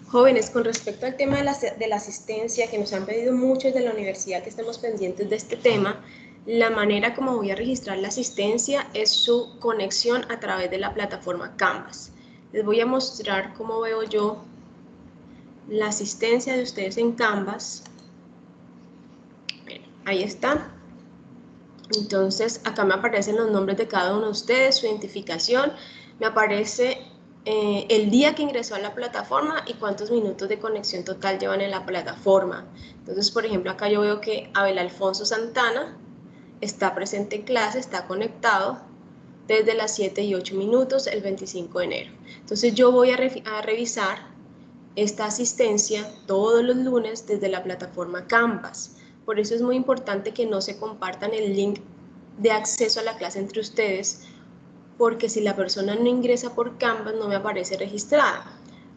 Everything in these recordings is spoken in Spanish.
Jóvenes, con respecto al tema de la asistencia, que nos han pedido muchos de la universidad que estemos pendientes de este tema, la manera como voy a registrar la asistencia es su conexión a través de la plataforma Canvas. Les voy a mostrar cómo veo yo la asistencia de ustedes en Canvas. Ahí está. Entonces, acá me aparecen los nombres de cada uno de ustedes, su identificación, me aparece el día que ingresó a la plataforma y cuántos minutos de conexión total llevan en la plataforma. Entonces, por ejemplo, acá yo veo que Abel Alfonso Santana está presente en clase, está conectado desde las 7 y 8 minutos el 25 de enero. Entonces, yo voy a revisar esta asistencia todos los lunes desde la plataforma Canvas. Por eso es muy importante que no se compartan el link de acceso a la clase entre ustedes, porque si la persona no ingresa por Canvas no me aparece registrada.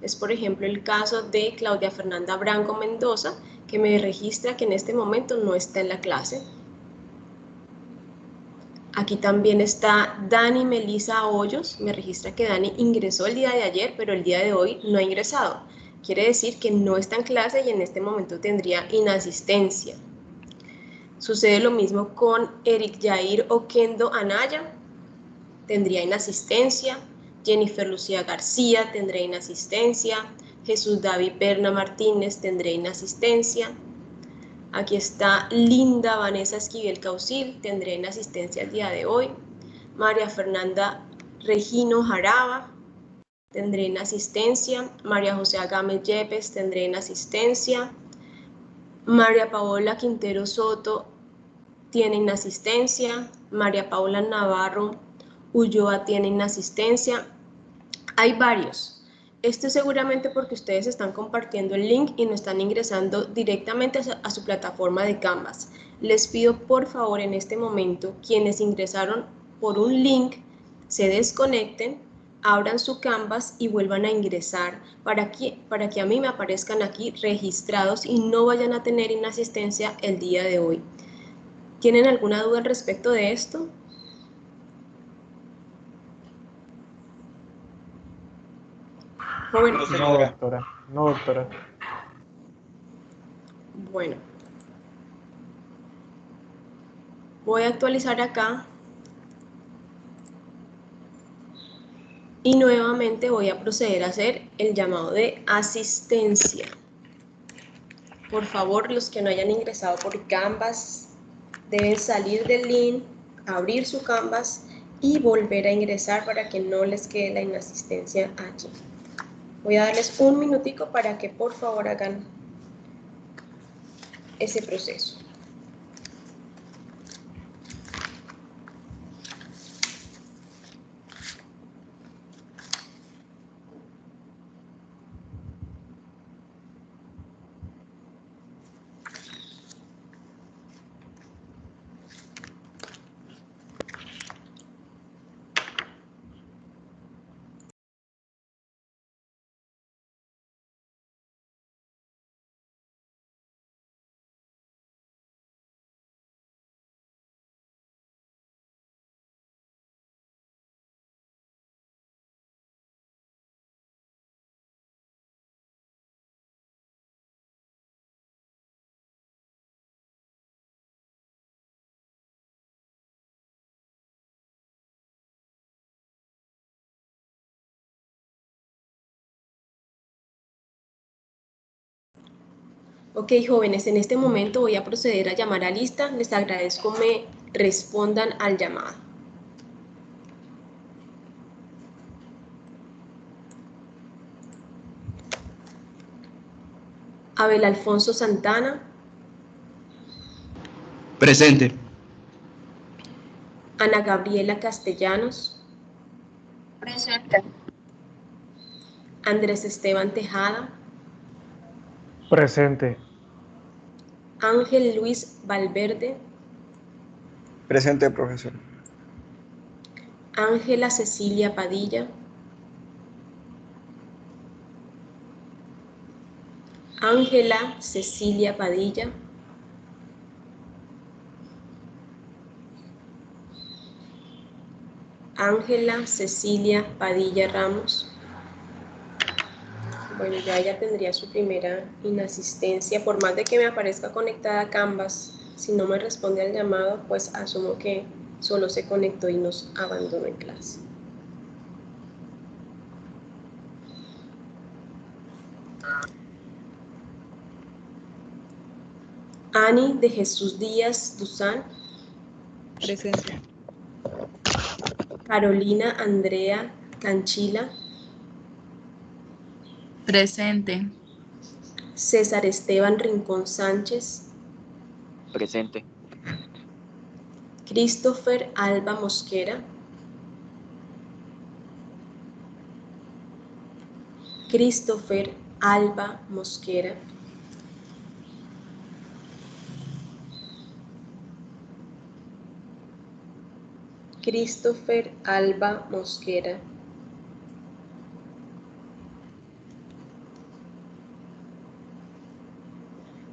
Es por ejemplo el caso de Claudia Fernanda Branco Mendoza, que me registra que en este momento no está en la clase. Aquí también está Dani Melisa Hoyos, me registra que Dani ingresó el día de ayer, pero el día de hoy no ha ingresado. Quiere decir que no está en clase y en este momento tendría inasistencia. Sucede lo mismo con Eric Jair Oquendo Anaya, tendría inasistencia. Jennifer Lucía García tendría inasistencia. Jesús David Berna Martínez tendría inasistencia. Aquí está Linda Vanessa Esquivel Causil, tendré inasistencia el día de hoy. María Fernanda Regino Jaraba, tendré inasistencia. María José Agámez Yepes, tendré inasistencia. María Paola Quintero Soto tiene inasistencia. María Paula Navarro Ulloa tiene inasistencia. Hay varios. Esto es seguramente porque ustedes están compartiendo el link y no están ingresando directamente a su plataforma de Canvas. Les pido por favor en este momento, quienes ingresaron por un link, se desconecten, abran su Canvas y vuelvan a ingresar para que a mí me aparezcan aquí registrados y no vayan a tener inasistencia el día de hoy. ¿Tienen alguna duda al respecto de esto? Joven. No, doctora. No, doctora. Bueno. Voy a actualizar acá. Y nuevamente voy a proceder a hacer el llamado de asistencia. Por favor, los que no hayan ingresado por Canvas deben salir del link, abrir su Canvas y volver a ingresar para que no les quede la inasistencia aquí. Voy a darles un minutico para que por favor hagan ese proceso. Ok, jóvenes, en este momento voy a proceder a llamar a lista. Les agradezco me respondan al llamado. Abel Alfonso Santana. Presente. Ana Gabriela Castellanos. Presente. Andrés Esteban Tejada. Presente. Ángel Luis Valverde. Presente, profesor. Ángela Cecilia Padilla. Ángela Cecilia Padilla. Ángela Cecilia Padilla Ramos. Bueno, ya ella tendría su primera inasistencia. Por más de que me aparezca conectada a Canvas, si no me responde al llamado, pues asumo que solo se conectó y nos abandonó en clase. Ani de Jesús Díaz Duzán. Presente. Carolina Andrea Canchila. Presente. César Esteban Rincón Sánchez. Presente. Christopher Alba Mosquera. Christopher Alba Mosquera. Christopher Alba Mosquera.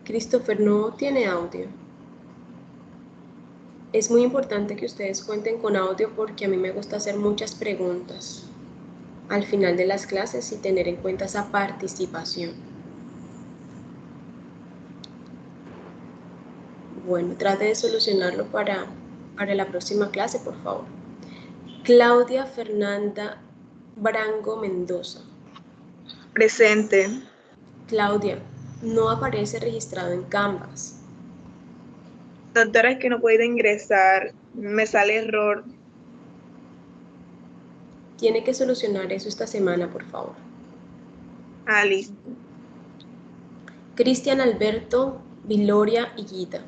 Christopher no tiene audio. Es muy importante que ustedes cuenten con audio porque a mí me gusta hacer muchas preguntas al final de las clases y tener en cuenta esa participación. Bueno, trate de solucionarlo para la próxima clase, por favor. Claudia Fernanda Brango Mendoza. Presente. Claudia, no aparece registrado en Canvas. Doctora, es que no puedo ingresar. Me sale error. Tiene que solucionar eso esta semana, por favor. Ah, listo. Cristian Alberto Viloria Higuita.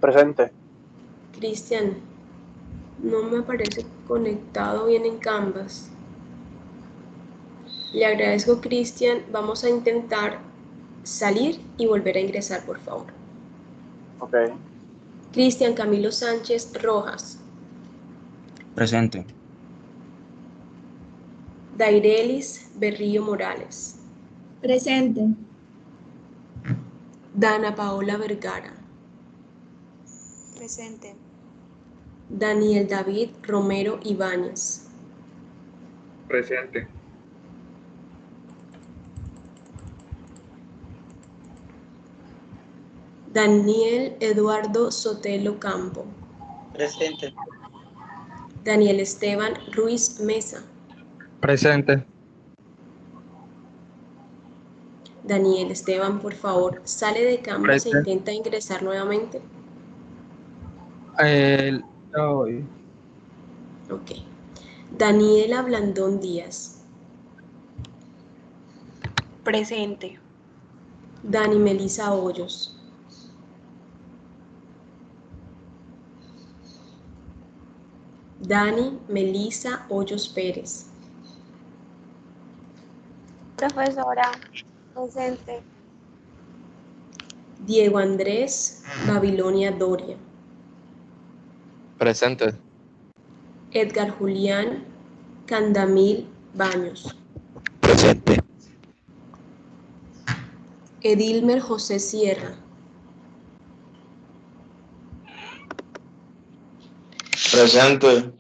Presente. Cristian, no me aparece conectado bien en Canvas. Le agradezco, Cristian. Vamos a intentar salir y volver a ingresar, por favor. Ok. Cristian Camilo Sánchez Rojas. Presente. Dairelis Berrío Morales. Presente. Dana Paola Vergara. Presente. Daniel David Romero Ibáñez. Presente. Daniel Eduardo Sotelo Campo. Presente. Daniel Esteban Ruiz Mesa. Presente. Daniel Esteban, por favor, sale de Canvas e Presente. intenta ingresar nuevamente. Hoy. Ok. Daniela Blandón Díaz. Presente. Dani Melisa Hoyos. Dani Melisa Hoyos Pérez. Profesora, presente. Diego Andrés Babilonia Doria. Presente. Edgar Julián Candamil Baños. Presente. Edilmer José Sierra. Presente.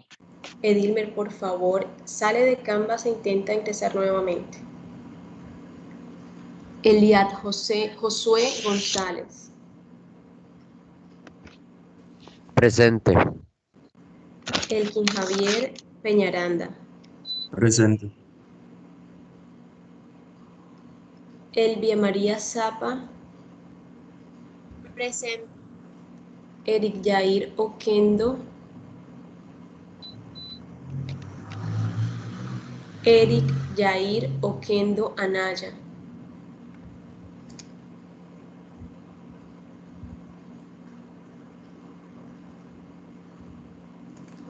Edilmer, por favor, sale de Canvas e intenta ingresar nuevamente. Eliad Josué González. Presente. Elkin Javier Peñaranda. Presente. Elvia María Zapa. Presente. Eric Jair Oquendo. Eric Jair Oquendo Anaya.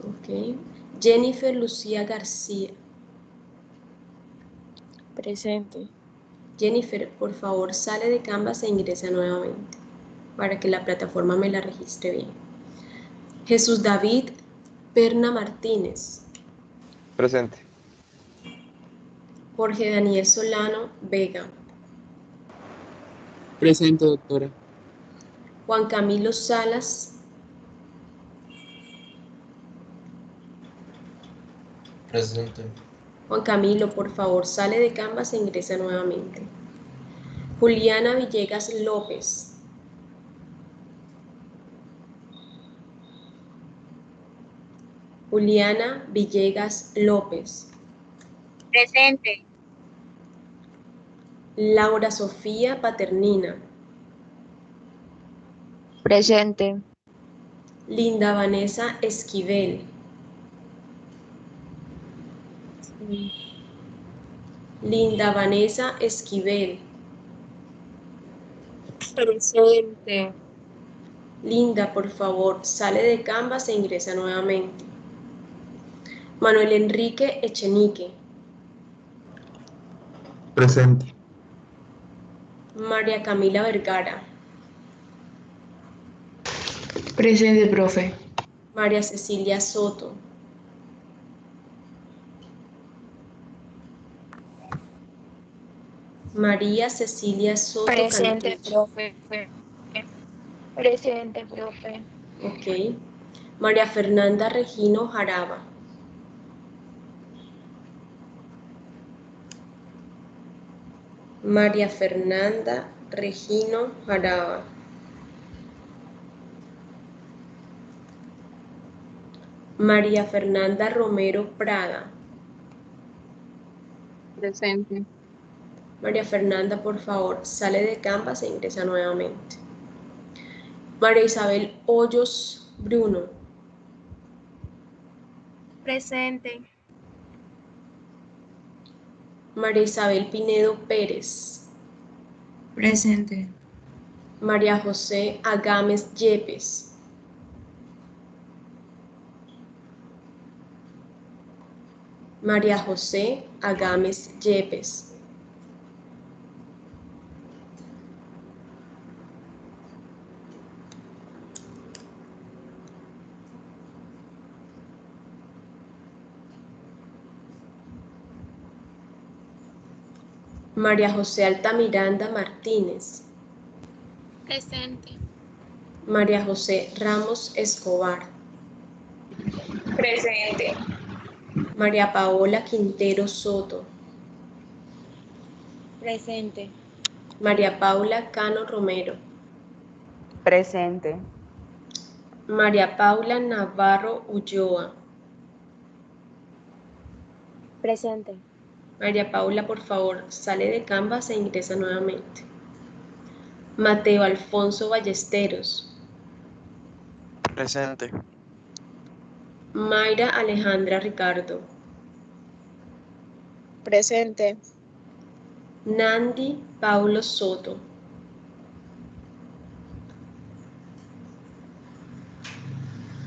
Ok. Jennifer Lucía García. Presente. Jennifer, por favor, sale de Canvas e ingresa nuevamente para que la plataforma me la registre bien. Jesús David Perna Martínez. Presente. Jorge Daniel Solano Vega. Presente, doctora. Juan Camilo Salas. Presente. Juan Camilo, por favor, sale de Canvas e ingresa nuevamente. Juliana Villegas López. Juliana Villegas López. Presente. Laura Sofía Paternina. Presente. Linda Vanessa Esquivel. Linda Vanessa Esquivel. Presente. Linda, por favor, sale de Canvas e ingresa nuevamente. Manuel Enrique Echenique. Presente. María Camila Vergara. Presente, profe. María Cecilia Soto. María Cecilia Soto Presente, Cantillo. profe. Presente, profe. Ok. María Fernanda Regino Jaraba. María Fernanda Regino Jaraba. María Fernanda Romero Prada. Presente. María Fernanda, por favor, sale de Canvas e ingresa nuevamente. María Isabel Hoyos Bruno. Presente. María Isabel Pinedo Pérez. Presente. María José Agames Yepes. María José Agames Yepes. María José Altamiranda Martínez. Presente. María José Ramos Escobar. Presente. María Paola Quintero Soto. Presente. María Paula Cano Romero. Presente. María Paula Navarro Ulloa. Presente. María Paula, por favor, sale de Canvas e ingresa nuevamente. Mateo Alfonso Ballesteros. Presente. Mayra Alejandra Ricardo. Presente. Nandi Paulo Soto.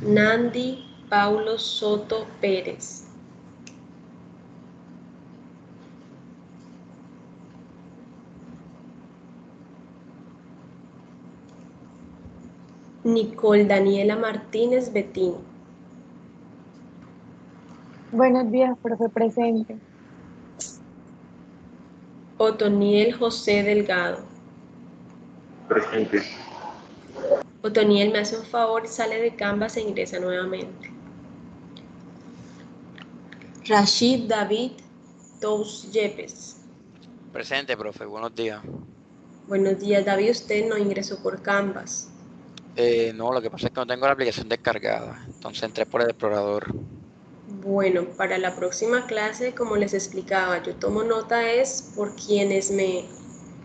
Nandi Paulo Soto Pérez. Nicole Daniela Martínez Betín. Buenos días, profe. Presente. Otoniel José Delgado. Presente. Otoniel, me hace un favor y sale de Canvas e ingresa nuevamente. Rashid David Tous Yepes. Presente, profe. Buenos días. Buenos días, David. Usted no ingresó por Canvas. No, lo que pasa es que no tengo la aplicación descargada. Entonces entré por el explorador. Bueno, para la próxima clase, como les explicaba, yo tomo nota es por quienes me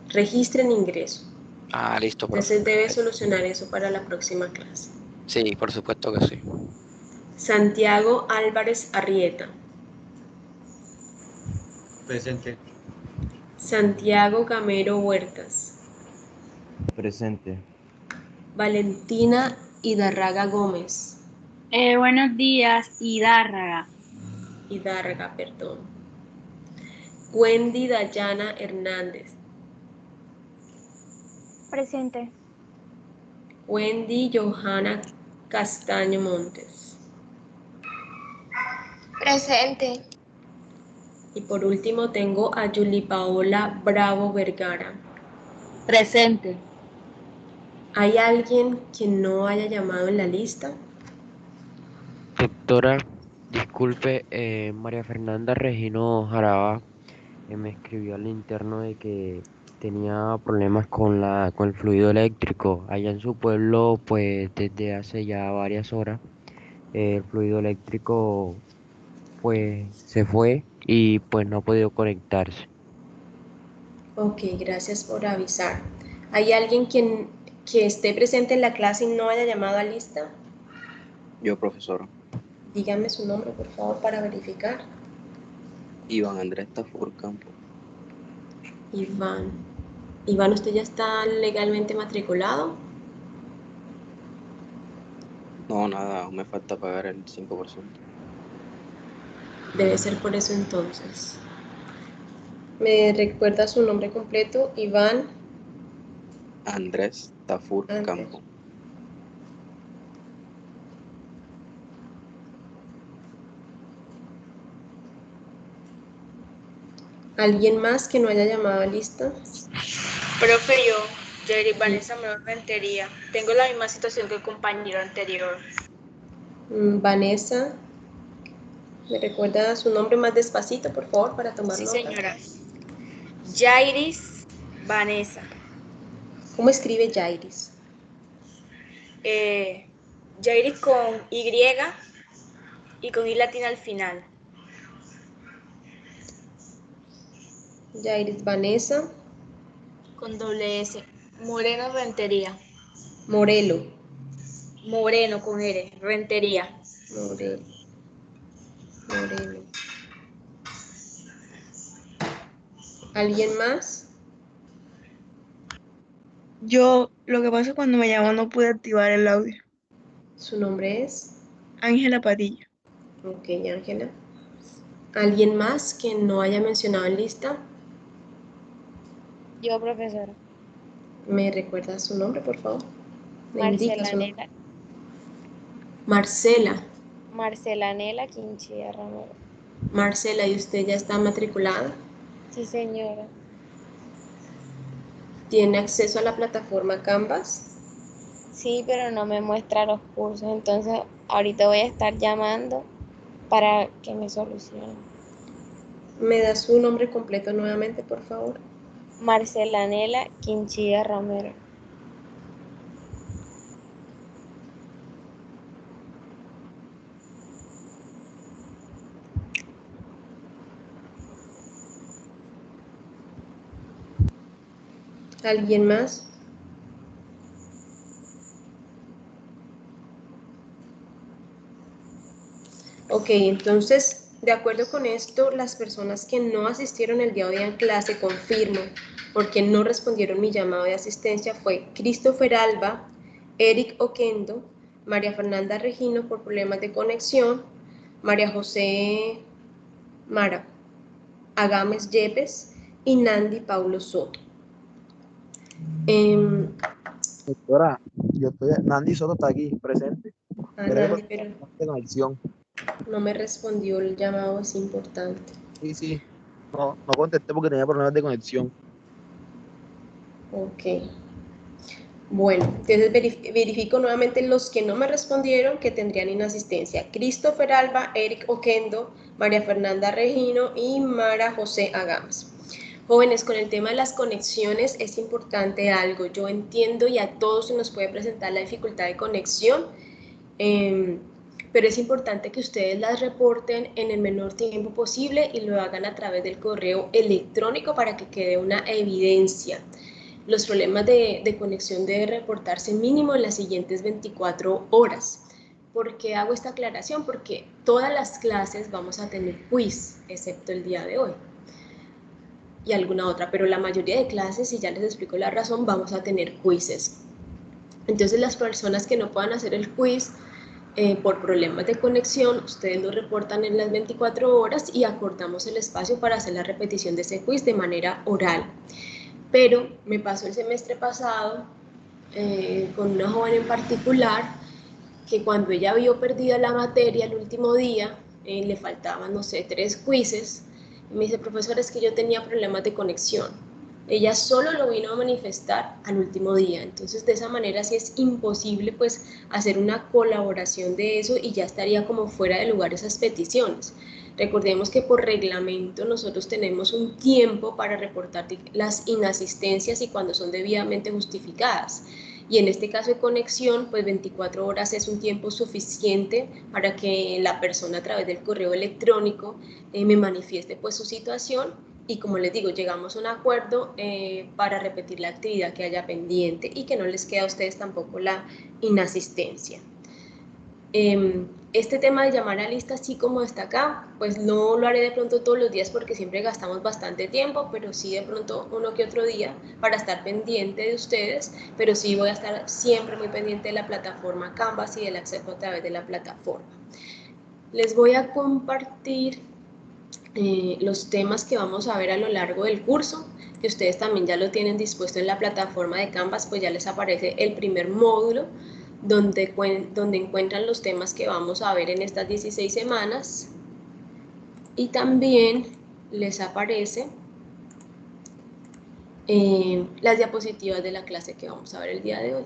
registren ingreso. Ah, listo, profe. Entonces debe solucionar eso para la próxima clase. Sí, por supuesto que sí. Santiago Álvarez Arrieta. Presente. Santiago Gamero Huertas. Presente. Valentina Hidarraga Gómez. Buenos días, Hidárraga. Hidárraga, perdón. Wendy Dayana Hernández. Presente. Wendy Johanna Castaño Montes. Presente. Y por último tengo a Yuli Paola Bravo Vergara. Presente. ¿Hay alguien que no haya llamado en la lista? Doctora, Disculpe, María Fernanda Regino Jaraba me escribió al interno de que tenía problemas con el fluido eléctrico. Allá en su pueblo, pues desde hace ya varias horas, el fluido eléctrico pues se fue y pues no ha podido conectarse. Ok, gracias por avisar. ¿Hay alguien que esté presente en la clase y no haya llamado a lista? Yo, profesor. Dígame su nombre, por favor, para verificar. Iván Andrés Tafur Campo. Iván. Iván, ¿usted ya está legalmente matriculado? No, nada, aún me falta pagar el 5%. Debe ser por eso entonces. ¿Me recuerda su nombre completo? Iván Andrés Tafur Andrés. Campo. ¿Alguien más que no haya llamado a lista? Profe, yo, Jerry Vanessa Menor Rentería. Tengo la misma situación que el compañero anterior. Vanessa, ¿me recuerda su nombre más despacito, por favor, para tomar Sí, nota? señora. Jairis Vanessa. ¿Cómo escribe Jairis? Jairis con Y y con I latina al final. Jairis Vanessa Con doble S. Moreno Rentería. Morelo. Moreno con R. Rentería. Morelo. ¿Alguien más? Yo, lo que pasa es que cuando me llamó no pude activar el audio. ¿Su nombre es? Ángela Padilla. Ok, Ángela. ¿Alguien más que no haya mencionado en lista? Yo, profesora. ¿Me recuerda su nombre, por favor? Me indica su nombre. Marcela. Marcela. Marcelanela Quinchilla Ramiro. Marcela, ¿y usted ya está matriculada? Sí, señora. ¿Tiene acceso a la plataforma Canvas? Sí, pero no me muestra los cursos, entonces ahorita voy a estar llamando para que me solucionen. ¿Me da su nombre completo nuevamente, por favor? Marcelanela Quinchilla Romero. ¿Alguien más? Ok, entonces, de acuerdo con esto, las personas que no asistieron el día de hoy en clase, confirmo, porque no respondieron mi llamado de asistencia, fue Christopher Alba, Eric Oquendo, María Fernanda Regino por problemas de conexión, María José Mara Agames Yepes y Nandi Paulo Soto. Doctora, Nandi Soto está aquí, presente. Nandi, pero De conexión. no me respondió el llamado, es importante. Sí. No contesté porque tenía problemas de conexión. Ok. Bueno, entonces verifico nuevamente los que no me respondieron que tendrían inasistencia. Christopher Alba, Eric Oquendo, María Fernanda Regino y Mara José Agames. Jóvenes, con el tema de las conexiones es importante algo. Yo entiendo y a todos se nos puede presentar la dificultad de conexión, pero es importante que ustedes las reporten en el menor tiempo posible y lo hagan a través del correo electrónico para que quede una evidencia. Los problemas de conexión deben reportarse mínimo en las siguientes 24 horas. ¿Por qué hago esta aclaración? Porque todas las clases vamos a tener quiz, excepto el día de hoy y alguna otra, pero la mayoría de clases, y ya les explico la razón, vamos a tener quizzes. Entonces las personas que no puedan hacer el quiz por problemas de conexión, ustedes lo reportan en las 24 horas y acordamos el espacio para hacer la repetición de ese quiz de manera oral. Pero me pasó el semestre pasado con una joven en particular que cuando ella vio perdida la materia el último día, le faltaban, no sé, 3 quizzes, y me dice, profesor, es que yo tenía problemas de conexión. Ella solo lo vino a manifestar al último día. Entonces, de esa manera sí es imposible pues hacer una colaboración de eso y ya estaría como fuera de lugar esas peticiones. Recordemos que por reglamento nosotros tenemos un tiempo para reportar las inasistencias y cuando son debidamente justificadas. Y en este caso de conexión, pues 24 horas es un tiempo suficiente para que la persona a través del correo electrónico me manifieste pues su situación y como les digo, llegamos a un acuerdo para repetir la actividad que haya pendiente y que no les quede a ustedes tampoco la inasistencia. Este tema de llamar a lista, así como está acá, pues no lo haré de pronto todos los días porque siempre gastamos bastante tiempo, pero sí de pronto uno que otro día para estar pendiente de ustedes, pero sí voy a estar siempre muy pendiente de la plataforma Canvas y del acceso a través de la plataforma. Les voy a compartir los temas que vamos a ver a lo largo del curso, que ustedes también ya lo tienen dispuesto en la plataforma de Canvas, pues ya les aparece el primer módulo, donde encuentran los temas que vamos a ver en estas 16 semanas y también les aparece las diapositivas de la clase que vamos a ver el día de hoy.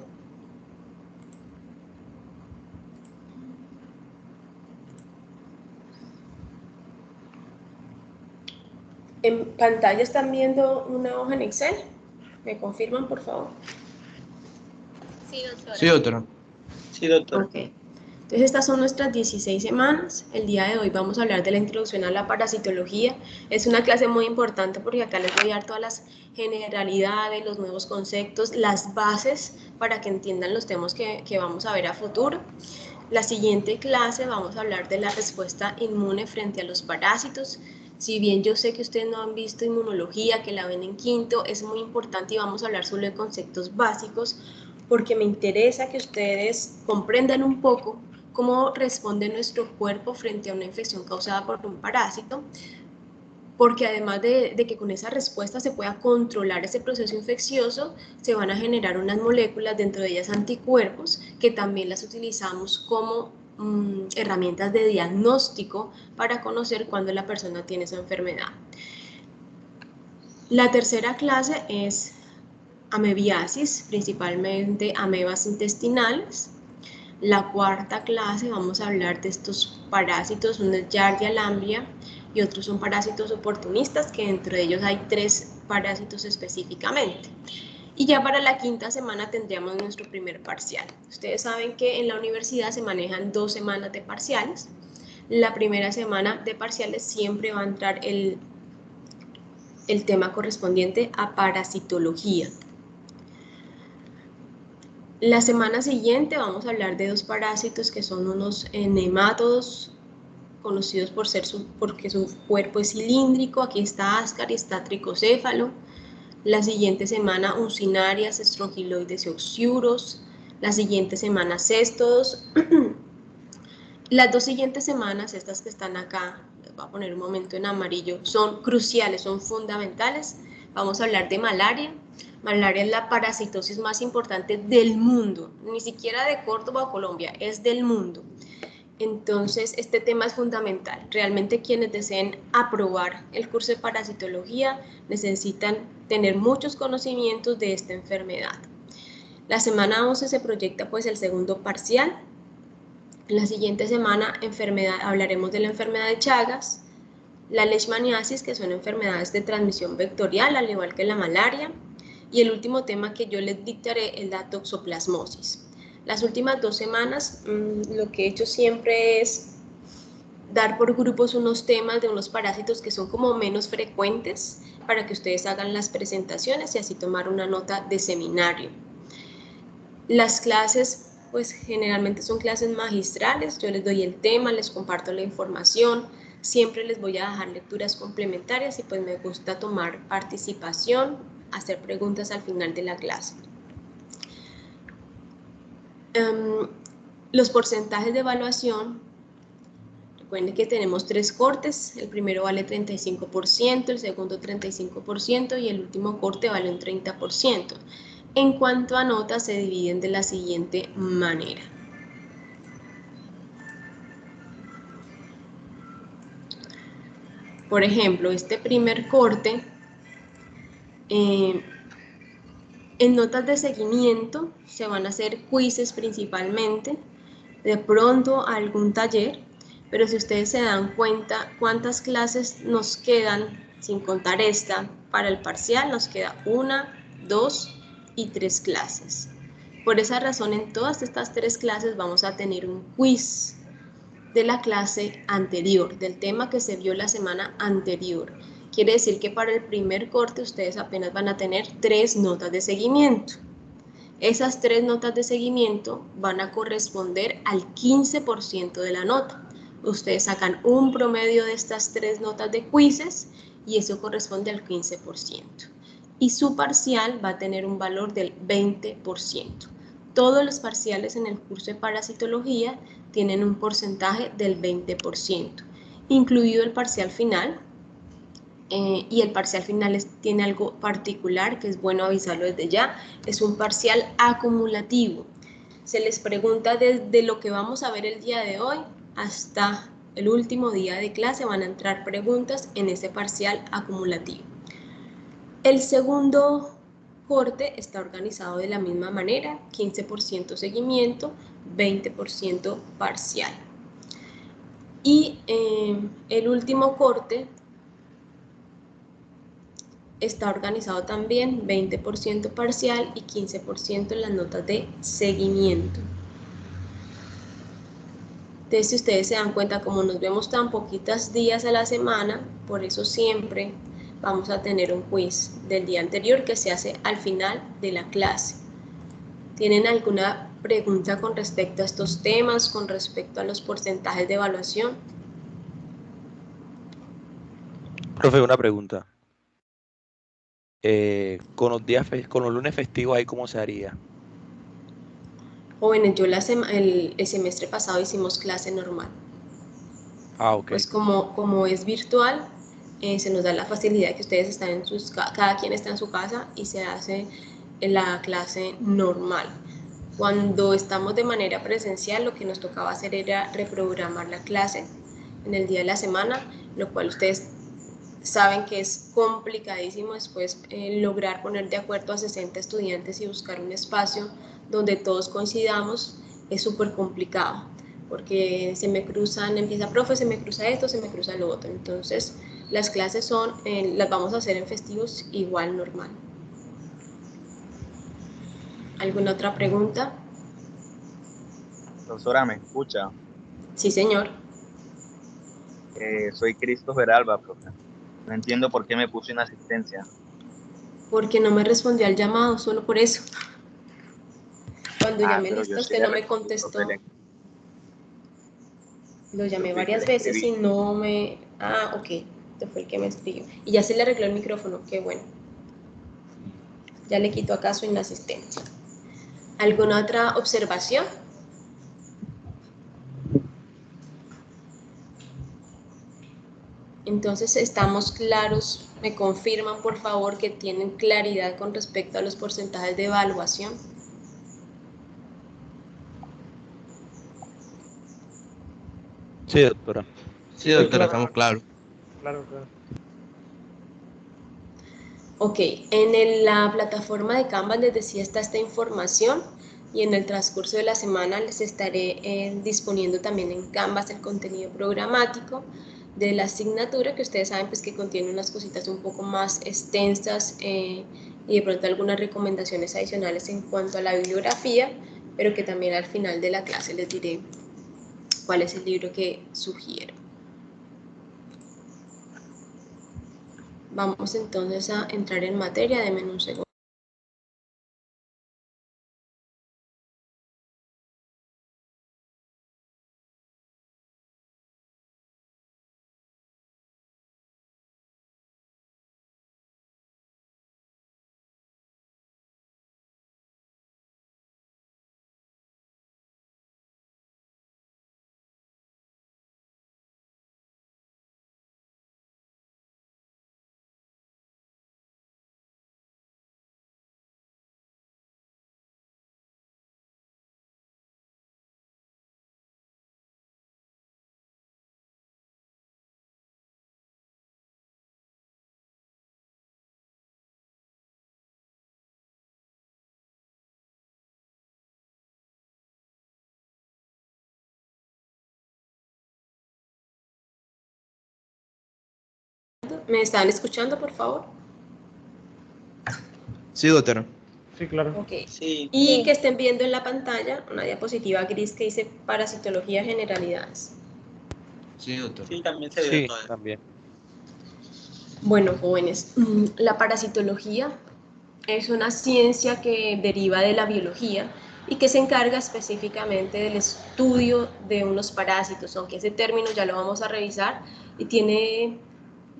En pantalla están viendo una hoja en Excel. ¿Me confirman, por favor? Sí, doctora. Sí, doctora. Sí, doctor. Ok. Entonces estas son nuestras 16 semanas. El día de hoy vamos a hablar de la introducción a la parasitología. Es una clase muy importante porque acá les voy a dar todas las generalidades, los nuevos conceptos, las bases para que entiendan los temas que vamos a ver a futuro. La siguiente clase vamos a hablar de la respuesta inmune frente a los parásitos. Si bien yo sé que ustedes no han visto inmunología, que la ven en quinto, es muy importante y vamos a hablar solo de conceptos básicos porque me interesa que ustedes comprendan un poco cómo responde nuestro cuerpo frente a una infección causada por un parásito, porque además de que con esa respuesta se pueda controlar ese proceso infeccioso, se van a generar unas moléculas, dentro de ellas anticuerpos, que también las utilizamos como herramientas de diagnóstico para conocer cuándo la persona tiene esa enfermedad. La tercera clase es amebiasis, principalmente amebas intestinales. La cuarta clase vamos a hablar de estos parásitos, uno es Giardia lamblia y otros son parásitos oportunistas, que dentro de ellos hay 3 parásitos específicamente. Y ya para la quinta semana tendríamos nuestro primer parcial. Ustedes saben que en la universidad se manejan 2 semanas de parciales. La primera semana de parciales siempre va a entrar el tema correspondiente a parasitología. La semana siguiente vamos a hablar de 2 parásitos que son unos nemátodos, conocidos porque su cuerpo es cilíndrico. Aquí está Ascar y está tricocéfalo. La siguiente semana Uncinarias, Strongyloides y Oxyuros. La siguiente semana Céstodos. Las 2 siguientes semanas, estas que están acá, les voy a poner un momento en amarillo, son cruciales, son fundamentales. Vamos a hablar de malaria. Malaria es la parasitosis más importante del mundo, ni siquiera de Córdoba o Colombia, es del mundo. Entonces, este tema es fundamental. Realmente quienes deseen aprobar el curso de parasitología necesitan tener muchos conocimientos de esta enfermedad. La semana 11 se proyecta pues el segundo parcial. La siguiente semana hablaremos de la enfermedad de Chagas, la leishmaniasis, que son enfermedades de transmisión vectorial, al igual que la malaria, y el último tema que yo les dictaré es la toxoplasmosis. Las últimas 2 semanas lo que he hecho siempre es dar por grupos unos temas de unos parásitos que son como menos frecuentes para que ustedes hagan las presentaciones y así tomar una nota de seminario. Las clases pues generalmente son clases magistrales, yo les doy el tema, les comparto la información, siempre les voy a dejar lecturas complementarias y pues me gusta tomar participación, hacer preguntas al final de la clase. Los porcentajes de evaluación, recuerden que tenemos 3 cortes, el primero vale 35%, el segundo 35% y el último corte vale un 30%. En cuanto a notas, se dividen de la siguiente manera. Por ejemplo, este primer corte En notas de seguimiento se van a hacer quizzes principalmente, de pronto algún taller, pero si ustedes se dan cuenta cuántas clases nos quedan, sin contar esta, para el parcial nos queda 1, 2 y 3 clases. Por esa razón, en todas estas 3 clases vamos a tener un quiz de la clase anterior, del tema que se vio la semana anterior. Quiere decir que para el primer corte ustedes apenas van a tener 3 notas de seguimiento. Esas 3 notas de seguimiento van a corresponder al 15% de la nota. Ustedes sacan un promedio de estas 3 notas de quizzes y eso corresponde al 15%. Y su parcial va a tener un valor del 20%. Todos los parciales en el curso de parasitología tienen un porcentaje del 20%, incluido el parcial final. Y el parcial final tiene algo particular que es bueno avisarlo desde ya, es un parcial acumulativo. Se les pregunta desde lo que vamos a ver el día de hoy hasta el último día de clase, van a entrar preguntas en ese parcial acumulativo. El segundo corte está organizado de la misma manera, 15% seguimiento, 20% parcial. Y el último corte está organizado también 20% parcial y 15% en las notas de seguimiento. Entonces, si ustedes se dan cuenta, como nos vemos tan poquitos días a la semana, por eso siempre vamos a tener un quiz del día anterior que se hace al final de la clase. ¿Tienen alguna pregunta con respecto a estos temas, con respecto a los porcentajes de evaluación? Profe, una pregunta. Con los lunes festivos ahí, ¿cómo se haría? Jóvenes, yo el semestre pasado hicimos clase normal. Ok. Pues como es virtual, se nos da la facilidad que ustedes están cada quien está en su casa y se hace la clase normal. Cuando estamos de manera presencial, lo que nos tocaba hacer era reprogramar la clase en el día de la semana, lo cual ustedes saben que es complicadísimo después lograr poner de acuerdo a 60 estudiantes y buscar un espacio donde todos coincidamos, es súper complicado, porque se me cruzan, empieza profe, se me cruza esto, se me cruza lo otro. Entonces, las clases las vamos a hacer en festivos igual normal. ¿Alguna otra pregunta? Profesora, ¿me escucha? Sí, señor. Soy Christopher Alba, profe. No entiendo por qué me puso en asistencia. Porque no me respondió al llamado, solo por eso. Cuando llamé Pero yo lista, sí usted le no me respondí, contestó. profe, Lo llamé fui el que varias le veces y escribí. no me... Ah, ok, este fue el que me escribió. Y ya se le arregló el micrófono, qué bueno. Ya le quito acá su inasistencia. ¿Alguna otra observación? Entonces, ¿estamos claros? ¿Me confirman, por favor, que tienen claridad con respecto a los porcentajes de evaluación? Sí, doctora. Sí, doctora, estamos claros. Claro, claro. Ok, en la plataforma de Canva les decía está esta información y en el transcurso de la semana les estaré disponiendo también en Canvas el contenido programático de la asignatura que ustedes saben pues que contiene unas cositas un poco más extensas y de pronto algunas recomendaciones adicionales en cuanto a la bibliografía, pero que también al final de la clase les diré cuál es el libro que sugiero. Vamos entonces a entrar en materia, denme un segundo. ¿Me están escuchando, por favor? Sí, doctora. Sí, claro. Ok. Sí. Y que estén viendo en la pantalla una diapositiva gris que dice parasitología generalidades. Sí, doctora. Sí, también se ve Sí, todo eso. también. Bueno, jóvenes, la parasitología es una ciencia que deriva de la biología y que se encarga específicamente del estudio de unos parásitos, aunque ese término ya lo vamos a revisar y tiene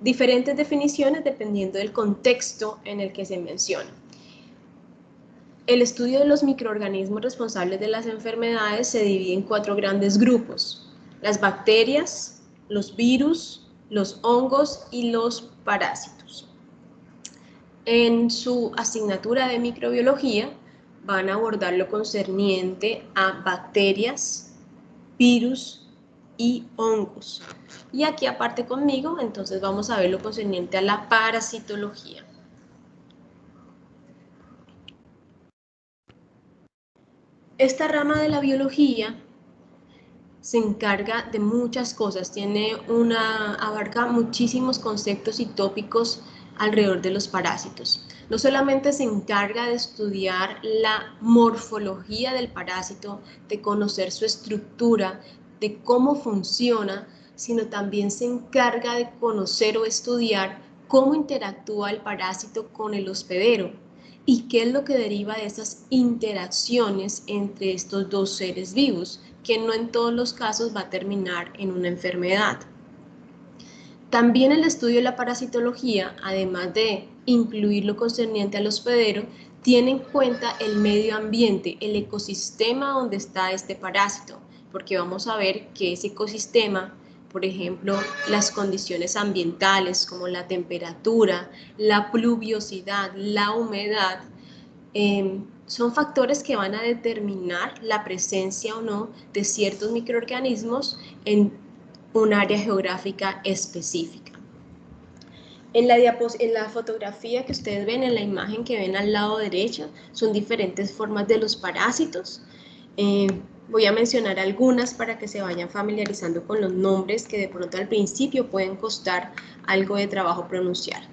diferentes definiciones dependiendo del contexto en el que se menciona. El estudio de los microorganismos responsables de las enfermedades se divide en 4 grandes grupos: las bacterias, los virus, los hongos y los parásitos. En su asignatura de microbiología van a abordar lo concerniente a bacterias, virus y hongos. Y aquí aparte conmigo, entonces vamos a ver lo concerniente a la parasitología. Esta rama de la biología se encarga de muchas cosas, abarca muchísimos conceptos y tópicos alrededor de los parásitos. No solamente se encarga de estudiar la morfología del parásito, de conocer su estructura, de cómo funciona, sino también se encarga de conocer o estudiar cómo interactúa el parásito con el hospedero y qué es lo que deriva de esas interacciones entre estos dos seres vivos, que no en todos los casos va a terminar en una enfermedad. También el estudio de la parasitología, además de incluir lo concerniente al hospedero, tiene en cuenta el medio ambiente, el ecosistema donde está este parásito, porque vamos a ver que ese ecosistema, por ejemplo, las condiciones ambientales como la temperatura, la pluviosidad, la humedad, son factores que van a determinar la presencia o no de ciertos microorganismos en un área geográfica específica. En la fotografía que ustedes ven, en la imagen que ven al lado derecho, son diferentes formas de los parásitos. Voy a mencionar algunas para que se vayan familiarizando con los nombres que de pronto al principio pueden costar algo de trabajo pronunciar.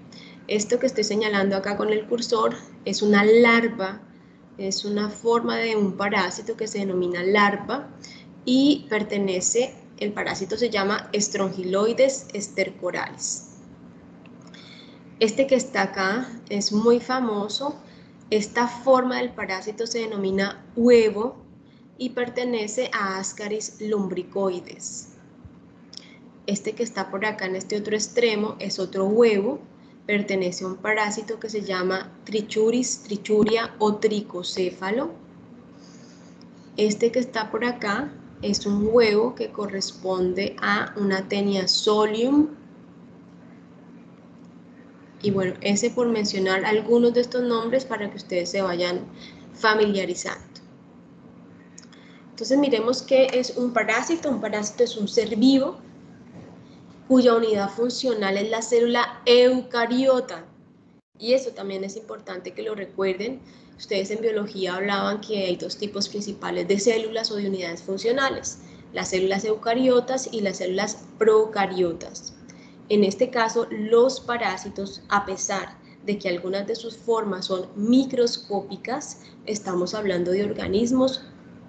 Esto que estoy señalando acá con el cursor es una larva, es una forma de un parásito que se denomina larva y el parásito se llama Strongyloides stercoralis. Este que está acá es muy famoso. Esta forma del parásito se denomina huevo y pertenece a Ascaris lumbricoides. Este que está por acá en este otro extremo es otro huevo, pertenece a un parásito que se llama Trichuris, Trichuria o tricocéfalo. Este que está por acá es un huevo que corresponde a una Taenia solium. Y bueno, ese por mencionar algunos de estos nombres para que ustedes se vayan familiarizando. Entonces miremos qué es un parásito. Un parásito es un ser vivo cuya unidad funcional es la célula eucariota. Y eso también es importante que lo recuerden. Ustedes en biología hablaban que hay 2 tipos principales de células o de unidades funcionales: las células eucariotas y las células procariotas. En este caso, los parásitos, a pesar de que algunas de sus formas son microscópicas, estamos hablando de organismos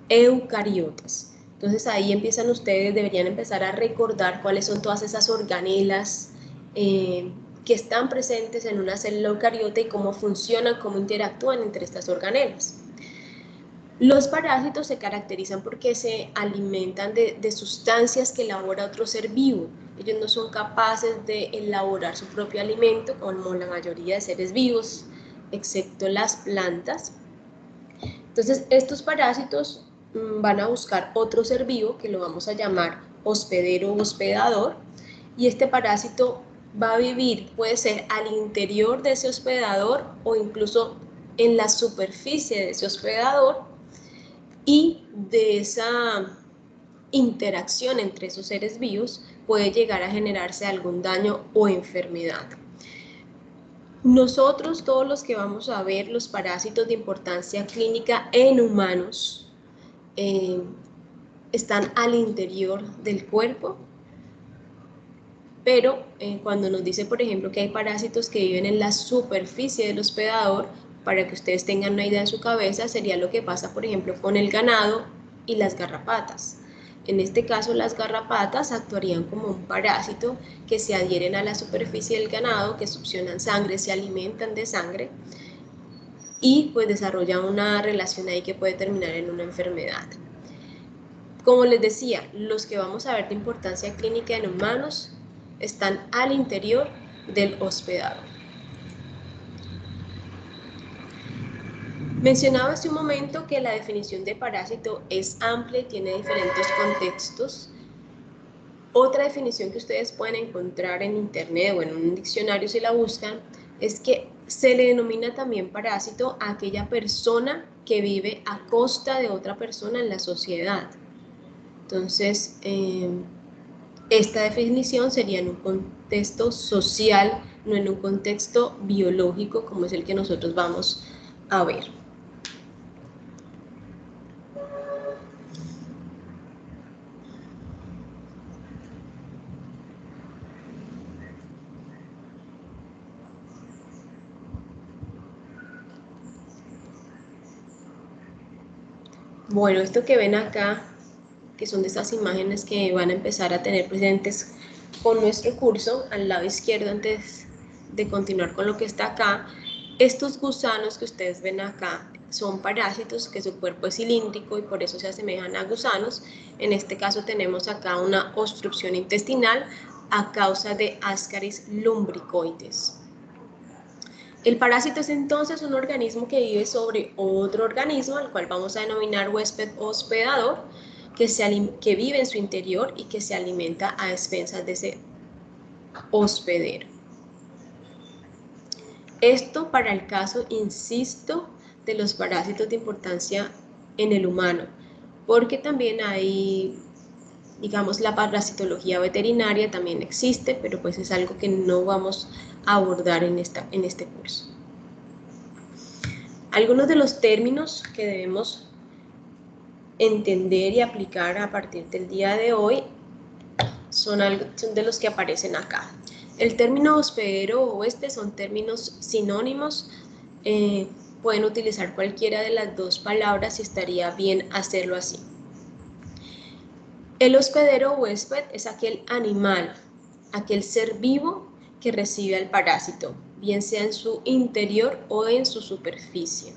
eucariotas. Entonces ahí deberían empezar a recordar cuáles son todas esas organelas que están presentes en una célula eucariota y cómo funcionan, cómo interactúan entre estas organelas. Los parásitos se caracterizan porque se alimentan de sustancias que elabora otro ser vivo. Ellos no son capaces de elaborar su propio alimento, como la mayoría de seres vivos, excepto las plantas. Entonces, estos parásitos van a buscar otro ser vivo que lo vamos a llamar hospedero o hospedador, y este parásito va a vivir, puede ser al interior de ese hospedador o incluso en la superficie de ese hospedador, y de esa interacción entre esos seres vivos puede llegar a generarse algún daño o enfermedad. Nosotros, todos los que vamos a ver los parásitos de importancia clínica en humanos, están al interior del cuerpo pero cuando nos dice, por ejemplo, que hay parásitos que viven en la superficie del hospedador, para que ustedes tengan una idea en su cabeza, sería lo que pasa, por ejemplo, con el ganado y las garrapatas. En este caso, las garrapatas actuarían como un parásito que se adhieren a la superficie del ganado, que succionan sangre, se alimentan de sangre y pues desarrollan una relación ahí que puede terminar en una enfermedad. Como les decía, los que vamos a ver de importancia clínica en humanos están al interior del hospedador. Mencionaba hace un momento que la definición de parásito es amplia y tiene diferentes contextos. Otra definición que ustedes pueden encontrar en internet o en un diccionario si la buscan es que se le denomina también parásito a aquella persona que vive a costa de otra persona en la sociedad. Entonces, esta definición sería en un contexto social, no en un contexto biológico como es el que nosotros vamos a ver. Bueno, esto que ven acá, que son de estas imágenes que van a empezar a tener presentes con nuestro curso, al lado izquierdo antes de continuar con lo que está acá, estos gusanos que ustedes ven acá son parásitos que su cuerpo es cilíndrico y por eso se asemejan a gusanos. En este caso tenemos acá una obstrucción intestinal a causa de Ascaris lumbricoides. El parásito es entonces un organismo que vive sobre otro organismo, al cual vamos a denominar huésped hospedador, que vive en su interior y que se alimenta a expensas de ese hospedero. Esto para el caso, insisto, de los parásitos de importancia en el humano, porque también hay, digamos, la parasitología veterinaria también existe, pero pues es algo que no vamos a abordar en este curso. Algunos de los términos que debemos entender y aplicar a partir del día de hoy son de los que aparecen acá. El término hospedero o huésped son términos sinónimos, pueden utilizar cualquiera de las dos palabras y estaría bien hacerlo así. El hospedero o huésped es aquel animal, aquel ser vivo que recibe al parásito, bien sea en su interior o en su superficie.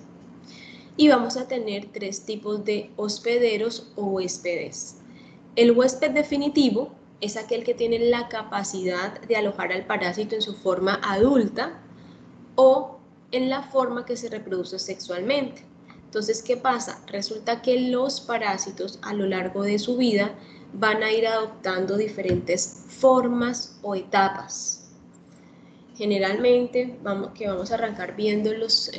Y vamos a tener tres tipos de hospederos o huéspedes. El huésped definitivo es aquel que tiene la capacidad de alojar al parásito en su forma adulta o en la forma que se reproduce sexualmente. Entonces, ¿qué pasa? Resulta que los parásitos a lo largo de su vida van a ir adoptando diferentes formas o etapas. Generalmente, vamos a arrancar viendo los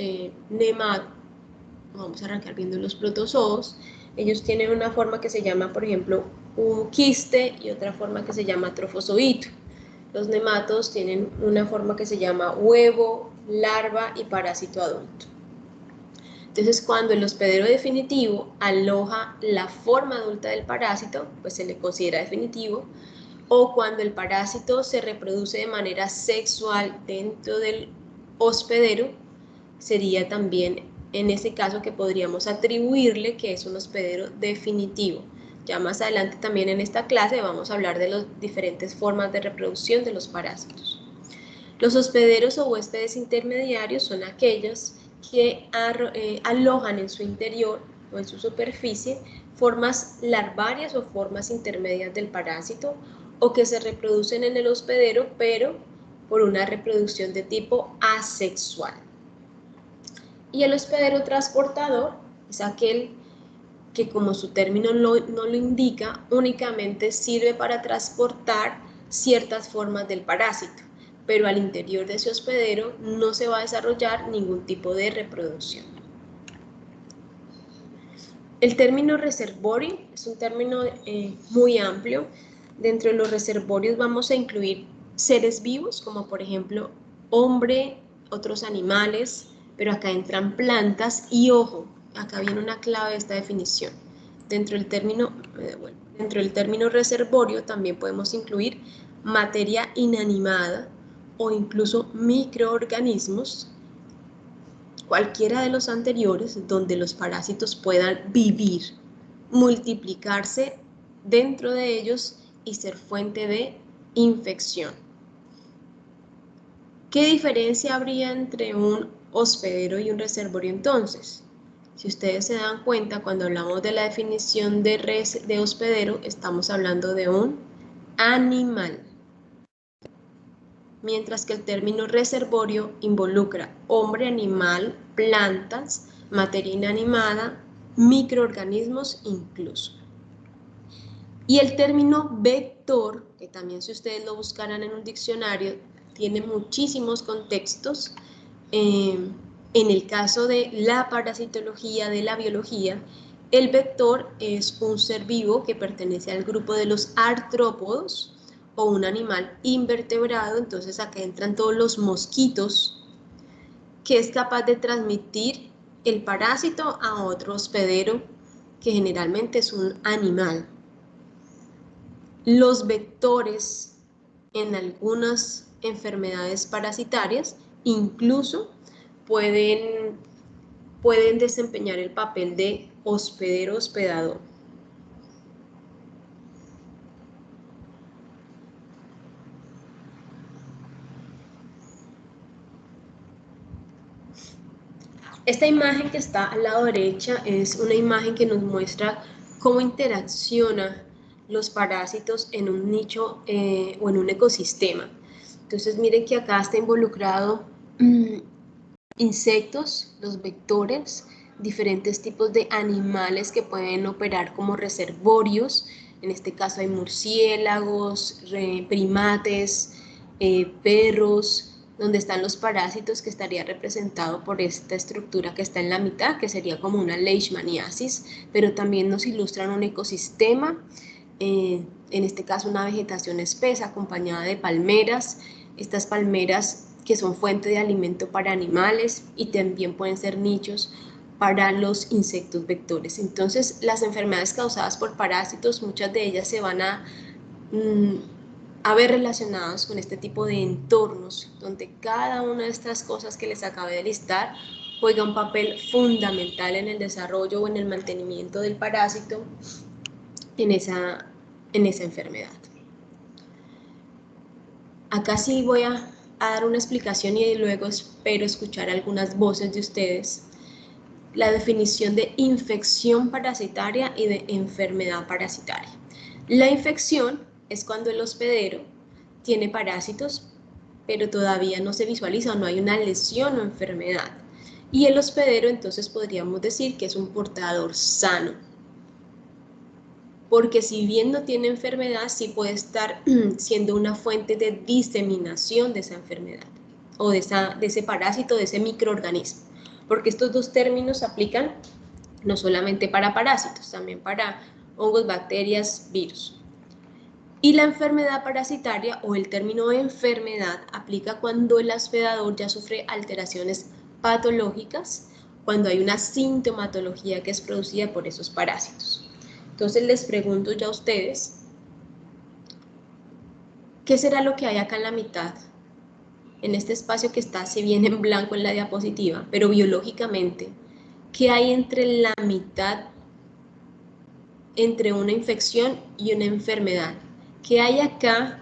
vamos a arrancar viendo los protozoos. Ellos tienen una forma que se llama, por ejemplo, un quiste y otra forma que se llama trofozoito. Los nematodos tienen una forma que se llama huevo, larva y parásito adulto. Entonces, cuando el hospedero definitivo aloja la forma adulta del parásito, pues se le considera definitivo, o cuando el parásito se reproduce de manera sexual dentro del hospedero, sería también en ese caso que podríamos atribuirle que es un hospedero definitivo. Ya más adelante también en esta clase vamos a hablar de las diferentes formas de reproducción de los parásitos. Los hospederos o huéspedes intermediarios son aquellos que alojan en su interior o en su superficie formas larvarias o formas intermedias del parásito o que se reproducen en el hospedero pero por una reproducción de tipo asexual. Y el hospedero transportador es aquel que, como su término no lo indica, únicamente sirve para transportar ciertas formas del parásito, pero al interior de ese hospedero no se va a desarrollar ningún tipo de reproducción. El término reservorio es un término muy amplio. Dentro de los reservorios vamos a incluir seres vivos, como por ejemplo hombre, otros animales, pero acá entran plantas y ojo, acá viene una clave de esta definición. Dentro del término reservorio también podemos incluir materia inanimada o incluso microorganismos, cualquiera de los anteriores, donde los parásitos puedan vivir, multiplicarse dentro de ellos y ser fuente de infección. ¿Qué diferencia habría entre un hospedero y un reservorio entonces? Si ustedes se dan cuenta, cuando hablamos de la definición de hospedero, estamos hablando de un animal, mientras que el término reservorio involucra hombre, animal, plantas, materia inanimada, microorganismos incluso. Y el término vector, que también si ustedes lo buscaran en un diccionario, tiene muchísimos contextos. En el caso de la parasitología, de la biología, el vector es un ser vivo que pertenece al grupo de los artrópodos o un animal invertebrado. Entonces acá entran todos los mosquitos, que es capaz de transmitir el parásito a otro hospedero, que generalmente es un animal. Los vectores en algunas enfermedades parasitarias incluso pueden desempeñar el papel de hospedero-hospedador. Esta imagen que está al lado derecha es una imagen que nos muestra cómo interaccionan los parásitos en un nicho o en un ecosistema. Entonces miren que acá está involucrado insectos, los vectores, diferentes tipos de animales que pueden operar como reservorios. En este caso hay murciélagos, primates, perros, donde están los parásitos, que estaría representado por esta estructura que está en la mitad, que sería como una leishmaniasis, pero también nos ilustran un ecosistema, en este caso una vegetación espesa acompañada de palmeras. Estas palmeras que son fuente de alimento para animales y también pueden ser nichos para los insectos vectores. Entonces, las enfermedades causadas por parásitos, muchas de ellas se van a ver relacionadas con este tipo de entornos, donde cada una de estas cosas que les acabé de listar juega un papel fundamental en el desarrollo o en el mantenimiento del parásito en esa enfermedad. Acá sí voy a dar una explicación y luego espero escuchar algunas voces de ustedes. La definición de infección parasitaria y de enfermedad parasitaria. La infección es cuando el hospedero tiene parásitos, pero todavía no se visualiza o no hay una lesión o enfermedad. Y el hospedero entonces podríamos decir que es un portador sano, porque si bien no tiene enfermedad, sí puede estar siendo una fuente de diseminación de esa enfermedad o de ese parásito, de ese microorganismo, porque estos dos términos se aplican no solamente para parásitos, también para hongos, bacterias, virus. Y la enfermedad parasitaria o el término enfermedad aplica cuando el hospedador ya sufre alteraciones patológicas, cuando hay una sintomatología que es producida por esos parásitos. Entonces les pregunto ya a ustedes, ¿qué será lo que hay acá en la mitad? En este espacio que está, si bien en blanco en la diapositiva, pero biológicamente, ¿qué hay entre la mitad, entre una infección y una enfermedad? ¿Qué hay acá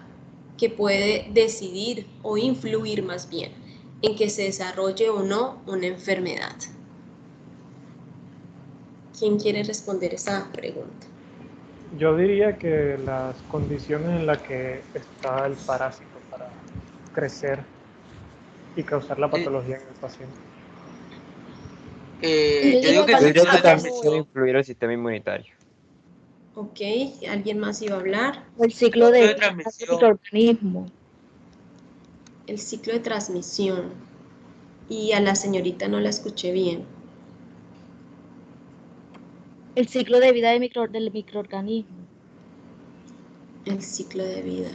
que puede decidir o influir más bien en que se desarrolle o no una enfermedad? ¿Quién quiere responder esa pregunta? Yo diría que las condiciones en las que está el parásito para crecer y causar la patología en el paciente. Yo digo que Yo diría que también transmisión. puede influir el sistema inmunitario. Ok, ¿alguien más iba a hablar? El ciclo de transmisión. microorganismo. El ciclo de transmisión. Y a la señorita no la escuché bien. El ciclo de vida del microorganismo. El ciclo de vida.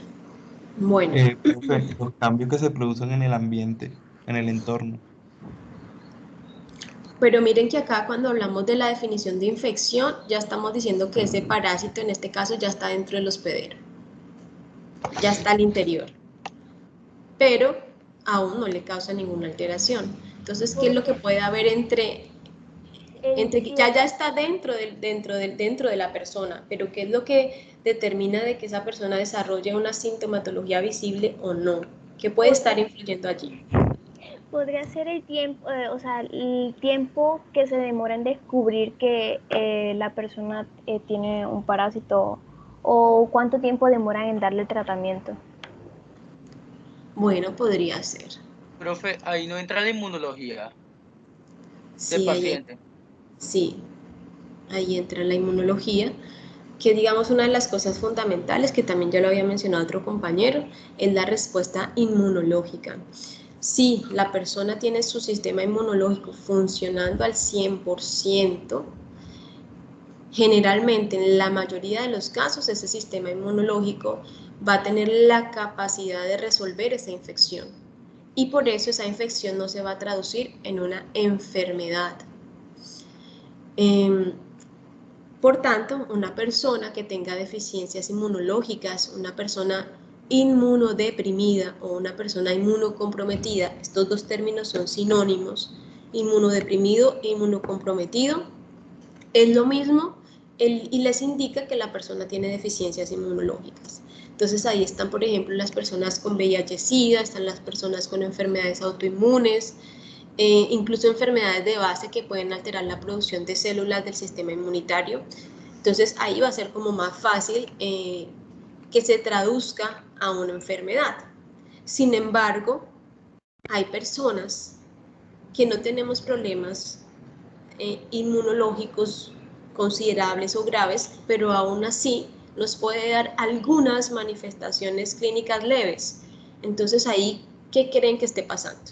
Bueno. Los cambios que se producen en el ambiente, en el entorno. Pero miren que acá cuando hablamos de la definición de infección, ya estamos diciendo que ese parásito en este caso ya está dentro del hospedero. ya está al interior, pero aún no le causa ninguna alteración. Entonces, ¿qué es lo que puede haber entre que ya está dentro de la persona, pero qué es lo que determina de que esa persona desarrolle una sintomatología visible o no? ¿Qué puede estar influyendo allí? Podría ser el tiempo, el tiempo que se demora en descubrir que la persona tiene un parásito, o cuánto tiempo demoran en darle tratamiento. Bueno, podría ser. Profe, ahí no entra la inmunología Sí, del paciente. Sí, ahí entra la inmunología, que digamos una de las cosas fundamentales, que también ya lo había mencionado otro compañero, es la respuesta inmunológica. Si la persona tiene su sistema inmunológico funcionando al 100%, generalmente en la mayoría de los casos ese sistema inmunológico va a tener la capacidad de resolver esa infección, y por eso esa infección no se va a traducir en una enfermedad. Por tanto, una persona que tenga deficiencias inmunológicas, una persona inmunodeprimida o una persona inmunocomprometida, estos dos términos son sinónimos, inmunodeprimido e inmunocomprometido, es lo mismo y les indica que la persona tiene deficiencias inmunológicas. Entonces ahí están, por ejemplo, las personas con VIH-Sida, están las personas con enfermedades autoinmunes, incluso enfermedades de base que pueden alterar la producción de células del sistema inmunitario. Entonces ahí va a ser como más fácil que se traduzca a una enfermedad. Sin embargo, hay personas que no tenemos problemas inmunológicos considerables o graves, pero aún así nos puede dar algunas manifestaciones clínicas leves. Entonces ahí, ¿qué creen que esté pasando?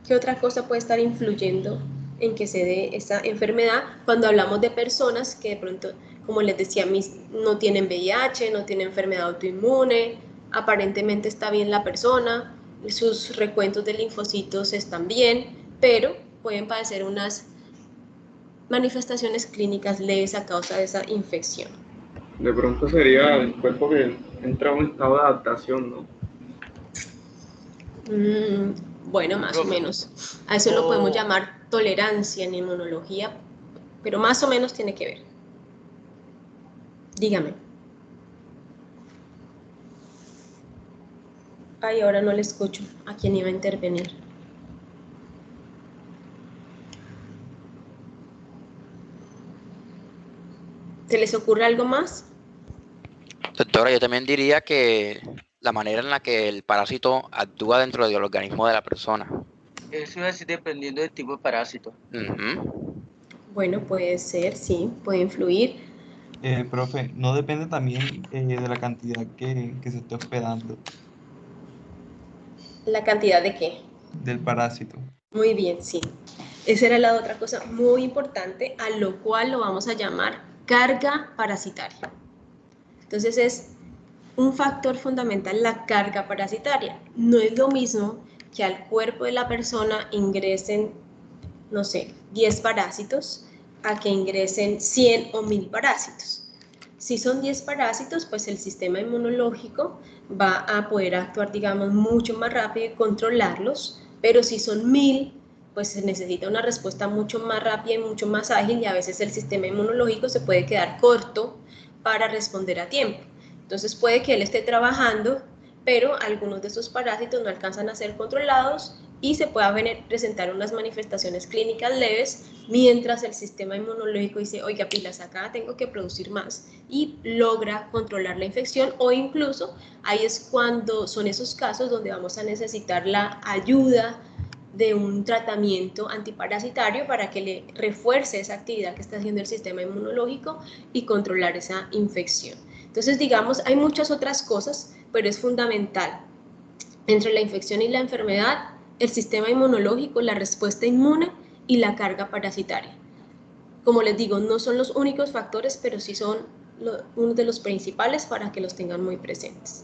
¿Qué otra cosa puede estar influyendo en que se dé esta enfermedad cuando hablamos de personas que de pronto, como les decía, no tienen VIH, no tienen enfermedad autoinmune, aparentemente está bien la persona, sus recuentos de linfocitos están bien, pero pueden padecer unas manifestaciones clínicas leves a causa de esa infección? De pronto sería el cuerpo que entra a un estado de adaptación, ¿no? Bueno, más o menos. A eso lo podemos llamar tolerancia en inmunología, pero más o menos tiene que ver. Dígame. Ay, ahora no le escucho a quién iba a intervenir. ¿Se les ocurre algo más? Doctora, yo también diría que la manera en la que el parásito actúa dentro del organismo de la persona. Eso es así dependiendo del tipo de parásito. Bueno, puede ser, sí, puede influir. Profe, ¿no depende también de la cantidad que se esté hospedando ¿La cantidad de qué? del parásito? Muy bien, sí. Esa era la otra cosa muy importante, a lo cual lo vamos a llamar carga parasitaria. Entonces es un factor fundamental la carga parasitaria. No es lo mismo que al cuerpo de la persona ingresen, no sé, 10 parásitos, a que ingresen 100 o 1000 parásitos. Si son 10 parásitos, pues el sistema inmunológico va a poder actuar, digamos, mucho más rápido y controlarlos, pero si son 1000, pues se necesita una respuesta mucho más rápida y mucho más ágil, y a veces el sistema inmunológico se puede quedar corto para responder a tiempo. Entonces puede que él esté trabajando, pero algunos de esos parásitos no alcanzan a ser controlados y se pueda presentar unas manifestaciones clínicas leves, mientras el sistema inmunológico dice, oiga, pilas, acá tengo que producir más, y logra controlar la infección, o incluso ahí es cuando son esos casos donde vamos a necesitar la ayuda de un tratamiento antiparasitario para que le refuerce esa actividad que está haciendo el sistema inmunológico y controlar esa infección. Entonces, digamos, hay muchas otras cosas, pero es fundamental entre la infección y la enfermedad el sistema inmunológico, la respuesta inmune y la carga parasitaria. Como les digo, no son los únicos factores, pero sí son uno de los principales para que los tengan muy presentes.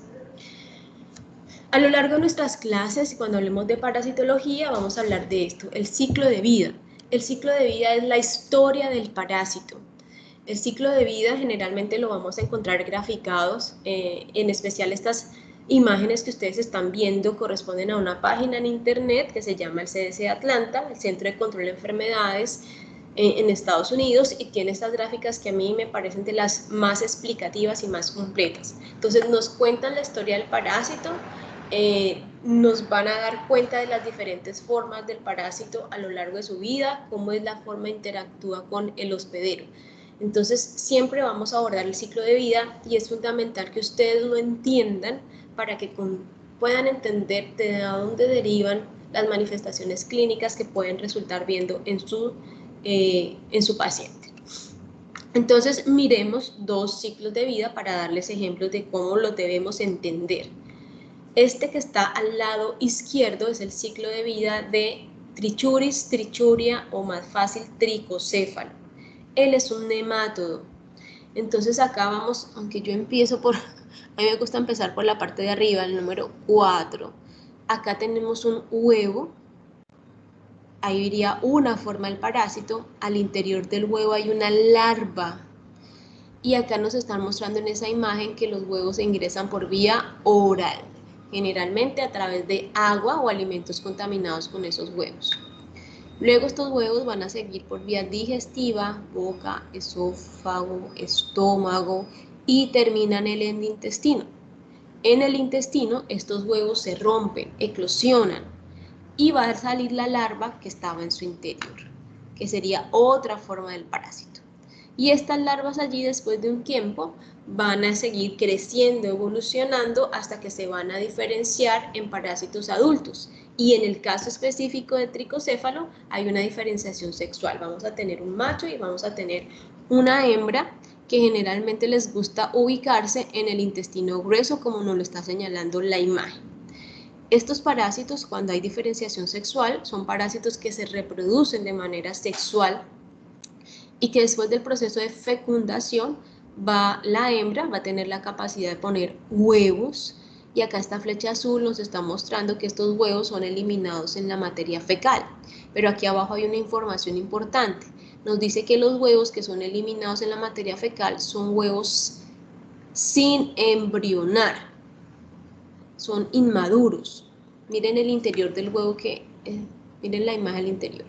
A lo largo de nuestras clases, cuando hablemos de parasitología, vamos a hablar de esto, el ciclo de vida. El ciclo de vida es la historia del parásito. El ciclo de vida generalmente lo vamos a encontrar graficados, en especial estas imágenes que ustedes están viendo corresponden a una página en internet que se llama el CDC de Atlanta, el Centro de Control de Enfermedades en Estados Unidos, y tiene estas gráficas que a mí me parecen de las más explicativas y más completas. Entonces nos cuentan la historia del parásito, nos van a dar cuenta de las diferentes formas del parásito a lo largo de su vida, cómo es la forma de interactúa con el hospedero. Entonces siempre vamos a abordar el ciclo de vida y es fundamental que ustedes lo entiendan para que puedan entender de dónde derivan las manifestaciones clínicas que pueden resultar viendo en su paciente. Entonces miremos 2 ciclos de vida para darles ejemplos de cómo los debemos entender. Este que está al lado izquierdo es el ciclo de vida de Trichuris, Trichuria o más fácil tricocéfalo. Él es un nemátodo. Entonces acá vamos, aunque yo empiezo por, a mí me gusta empezar por la parte de arriba, el número 4. Acá tenemos un huevo, ahí iría una forma del parásito, al interior del huevo hay una larva. Y acá nos están mostrando en esa imagen que los huevos se ingresan por vía oral, generalmente a través de agua o alimentos contaminados con esos huevos. Luego estos huevos van a seguir por vía digestiva, boca, esófago, estómago y terminan en el intestino. En el intestino estos huevos se rompen, eclosionan y va a salir la larva que estaba en su interior, que sería otra forma del parásito. Y estas larvas allí después de un tiempo van a seguir creciendo, evolucionando hasta que se van a diferenciar en parásitos adultos. Y en el caso específico de tricocéfalo hay una diferenciación sexual. Vamos a tener un macho y vamos a tener una hembra que generalmente les gusta ubicarse en el intestino grueso, como nos lo está señalando la imagen. Estos parásitos, cuando hay diferenciación sexual, son parásitos que se reproducen de manera sexual y que después del proceso de fecundación la hembra va a tener la capacidad de poner huevos, y acá esta flecha azul nos está mostrando que estos huevos son eliminados en la materia fecal. Pero aquí abajo hay una información importante. Nos dice que los huevos que son eliminados en la materia fecal son huevos sin embrionar, son inmaduros. Miren el interior del huevo, miren la imagen del interior.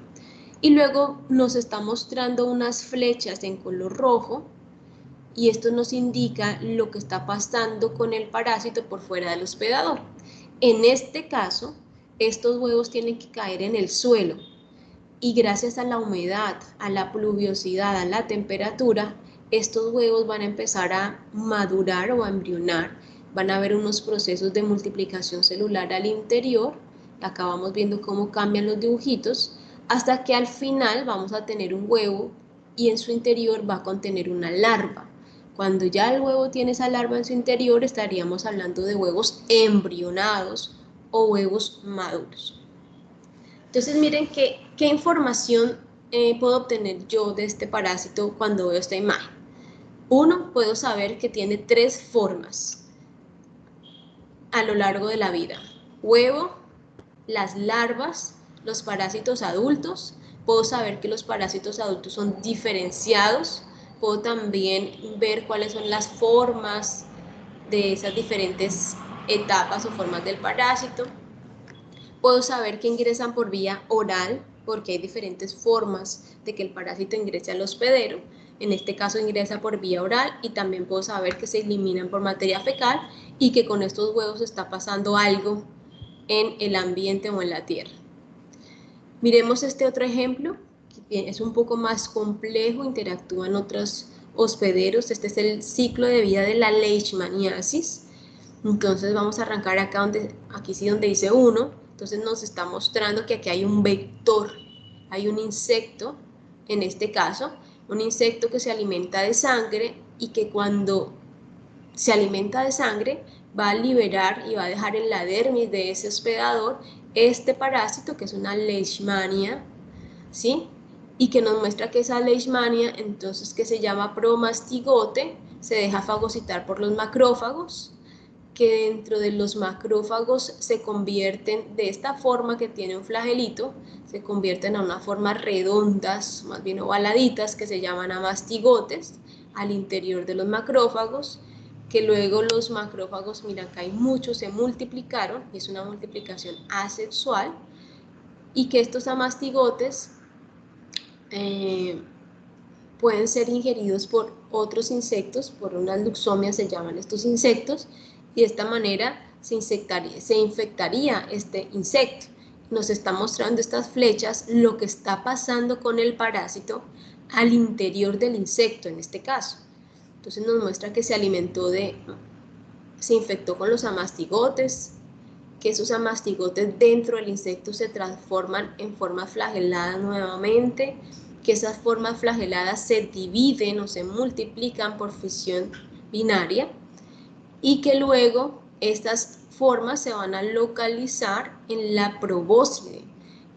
Y luego nos está mostrando unas flechas en color rojo, y esto nos indica lo que está pasando con el parásito por fuera del hospedador. En este caso, estos huevos tienen que caer en el suelo, y gracias a la humedad, a la pluviosidad, a la temperatura, estos huevos van a empezar a madurar o a embrionar. Van a haber unos procesos de multiplicación celular al interior. Acá vamos viendo cómo cambian los dibujitos, hasta que al final vamos a tener un huevo y en su interior va a contener una larva. Cuando ya el huevo tiene esa larva en su interior, estaríamos hablando de huevos embrionados o huevos maduros. Entonces miren qué información puedo obtener yo de este parásito cuando veo esta imagen. Uno, puedo saber que tiene 3 formas a lo largo de la vida: huevo, las larvas, los parásitos adultos. Puedo saber que los parásitos adultos son diferenciados. Puedo también ver cuáles son las formas de esas diferentes etapas o formas del parásito. Puedo saber que ingresan por vía oral, porque hay diferentes formas de que el parásito ingrese al hospedero. En este caso ingresa por vía oral, y también puedo saber que se eliminan por materia fecal y que con estos huevos está pasando algo en el ambiente o en la tierra. Miremos este otro ejemplo, que es un poco más complejo, interactúan otros hospederos. Este es el ciclo de vida de la leishmaniasis. Entonces vamos a arrancar acá aquí sí donde dice 1. Entonces nos está mostrando que aquí hay un vector, hay un insecto, en este caso, un insecto que se alimenta de sangre, y que cuando se alimenta de sangre va a liberar y va a dejar en la dermis de ese hospedador este parásito, que es una leishmania, ¿sí? Y que nos muestra que esa leishmania, entonces, que se llama promastigote, se deja fagocitar por los macrófagos, que dentro de los macrófagos se convierten de esta forma que tiene un flagelito, se convierten a unas formas redondas, más bien ovaladitas, que se llaman amastigotes, al interior de los macrófagos, que luego los macrófagos, mira acá hay muchos, se multiplicaron, y es una multiplicación asexual, y que estos amastigotes pueden ser ingeridos por otros insectos, por unas luxomias se llaman estos insectos, y de esta manera se infectaría este insecto. Nos está mostrando estas flechas lo que está pasando con el parásito al interior del insecto en este caso. Entonces nos muestra que se infectó con los amastigotes, que esos amastigotes dentro del insecto se transforman en formas flageladas nuevamente, que esas formas flageladas se dividen o se multiplican por fisión binaria y que luego estas formas se van a localizar en la probóscide,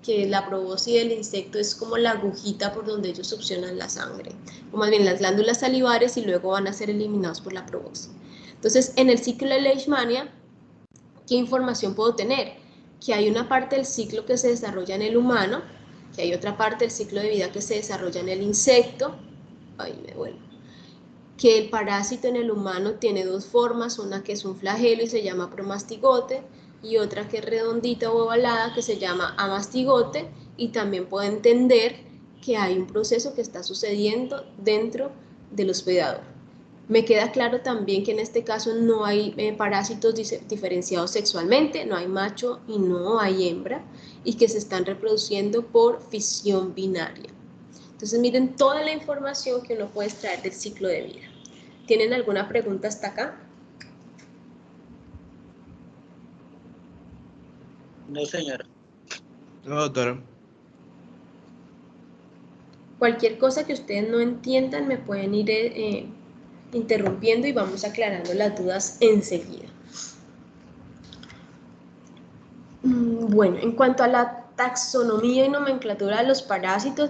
que la probóscide del insecto es como la agujita por donde ellos succionan la sangre, o más bien las glándulas salivares, y luego van a ser eliminados por la probóscide. Entonces, en el ciclo de Leishmania, ¿qué información puedo tener? Que hay una parte del ciclo que se desarrolla en el humano, que hay otra parte del ciclo de vida que se desarrolla en el insecto, que el parásito en el humano tiene dos formas, una que es un flagelo y se llama promastigote, y otra que es redondita o ovalada que se llama amastigote, y también puedo entender que hay un proceso que está sucediendo dentro del hospedador. Me queda claro también que en este caso no hay parásitos diferenciados sexualmente, no hay macho y no hay hembra, y que se están reproduciendo por fisión binaria. Entonces miren toda la información que uno puede extraer del ciclo de vida. ¿Tienen alguna pregunta hasta acá? No, señora. No, doctora. Cualquier cosa que ustedes no entiendan me pueden ir interrumpiendo y vamos aclarando las dudas enseguida. Bueno, en cuanto a la taxonomía y nomenclatura de los parásitos,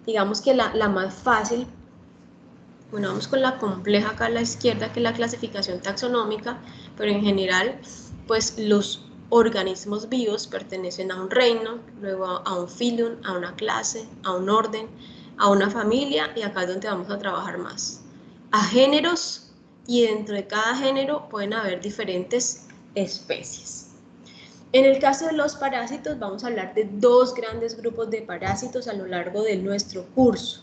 digamos que la más fácil, bueno, vamos con la compleja acá a la izquierda, que es la clasificación taxonómica, pero en general, pues los organismos vivos pertenecen a un reino, luego a un filum, a una clase, a un orden, a una familia, y acá es donde vamos a trabajar más. A géneros, y dentro de cada género pueden haber diferentes especies. En el caso de los parásitos vamos a hablar de dos grandes grupos de parásitos a lo largo de nuestro curso.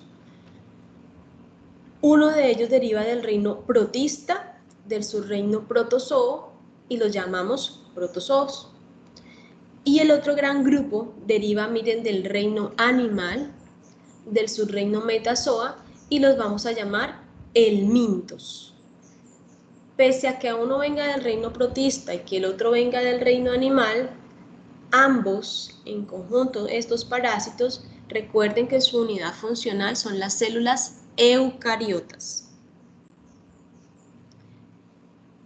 Uno de ellos deriva del reino protista, del subreino protozoo, y los llamamos protozoos. Y el otro gran grupo deriva, miren, del reino animal, del subreino metazoa, y los vamos a llamar helmintos. Pese a que uno venga del reino protista y que el otro venga del reino animal, ambos en conjunto, estos parásitos, recuerden que su unidad funcional son las células eucariotas.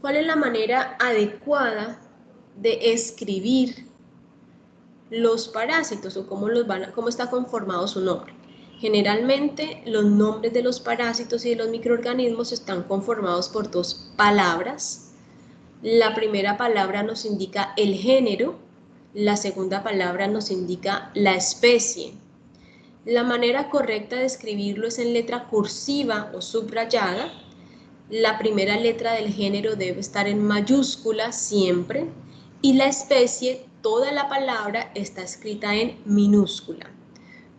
¿Cuál es la manera adecuada de escribir los parásitos o cómo está conformado su nombre? Generalmente los nombres de los parásitos y de los microorganismos están conformados por dos palabras. La primera palabra nos indica el género, la segunda palabra nos indica la especie. La manera correcta de escribirlo es en letra cursiva o subrayada. La primera letra del género debe estar en mayúscula siempre, y la especie, toda la palabra, está escrita en minúscula.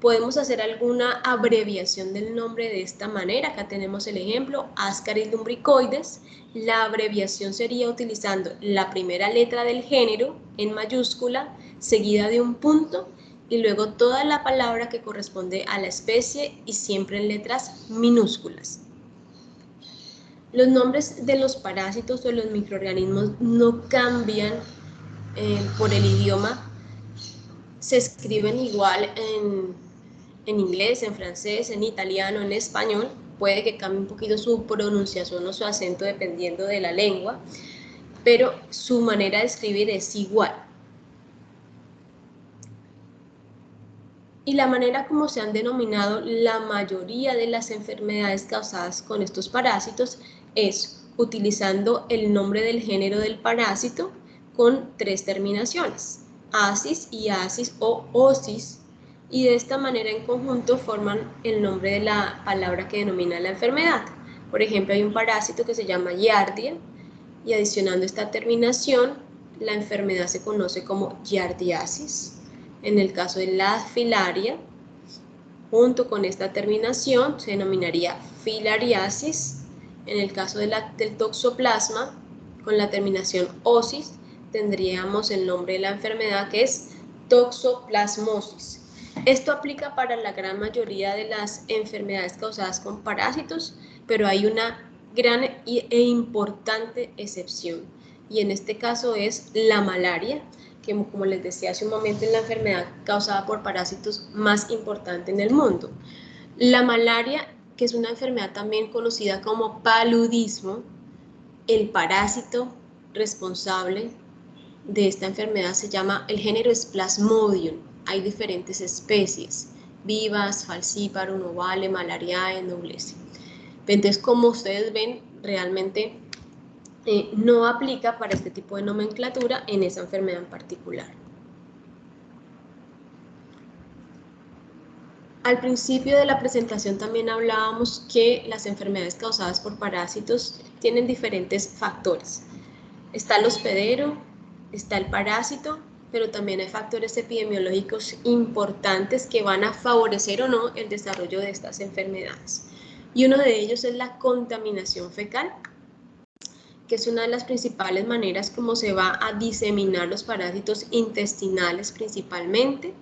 Podemos hacer alguna abreviación del nombre de esta manera. Acá tenemos el ejemplo, Ascaris lumbricoides. La abreviación sería utilizando la primera letra del género en mayúscula, seguida de un punto, y luego toda la palabra que corresponde a la especie, y siempre en letras minúsculas. Los nombres de los parásitos o de los microorganismos no cambian por el idioma. Se escriben igual en inglés, en francés, en italiano, en español. Puede que cambie un poquito su pronunciación o su acento dependiendo de la lengua, pero su manera de escribir es igual. Y la manera como se han denominado la mayoría de las enfermedades causadas con estos parásitos es utilizando el nombre del género del parásito con tres terminaciones, asis y asis o osis, y de esta manera en conjunto forman el nombre de la palabra que denomina la enfermedad. Por ejemplo, hay un parásito que se llama Giardia y adicionando esta terminación, la enfermedad se conoce como giardiasis. En el caso de la filaria, junto con esta terminación se denominaría filariasis. En el caso del toxoplasma, con la terminación osis, tendríamos el nombre de la enfermedad que es toxoplasmosis. Esto aplica para la gran mayoría de las enfermedades causadas con parásitos, pero hay una gran e importante excepción, y en este caso es la malaria, que como les decía hace un momento es la enfermedad causada por parásitos más importante en el mundo. La malaria, que es una enfermedad también conocida como paludismo, el parásito responsable de esta enfermedad se llama, el género es Plasmodium. Hay diferentes especies, vivas, falciparum, ovale, malariae, noblesse. Entonces, como ustedes ven, realmente no aplica para este tipo de nomenclatura en esa enfermedad en particular. Al principio de la presentación también hablábamos que las enfermedades causadas por parásitos tienen diferentes factores. Está el hospedero, está el parásito, pero también hay factores epidemiológicos importantes que van a favorecer o no el desarrollo de estas enfermedades. Y uno de ellos es la contaminación fecal, que es una de las principales maneras como se va a diseminar los parásitos intestinales principalmente.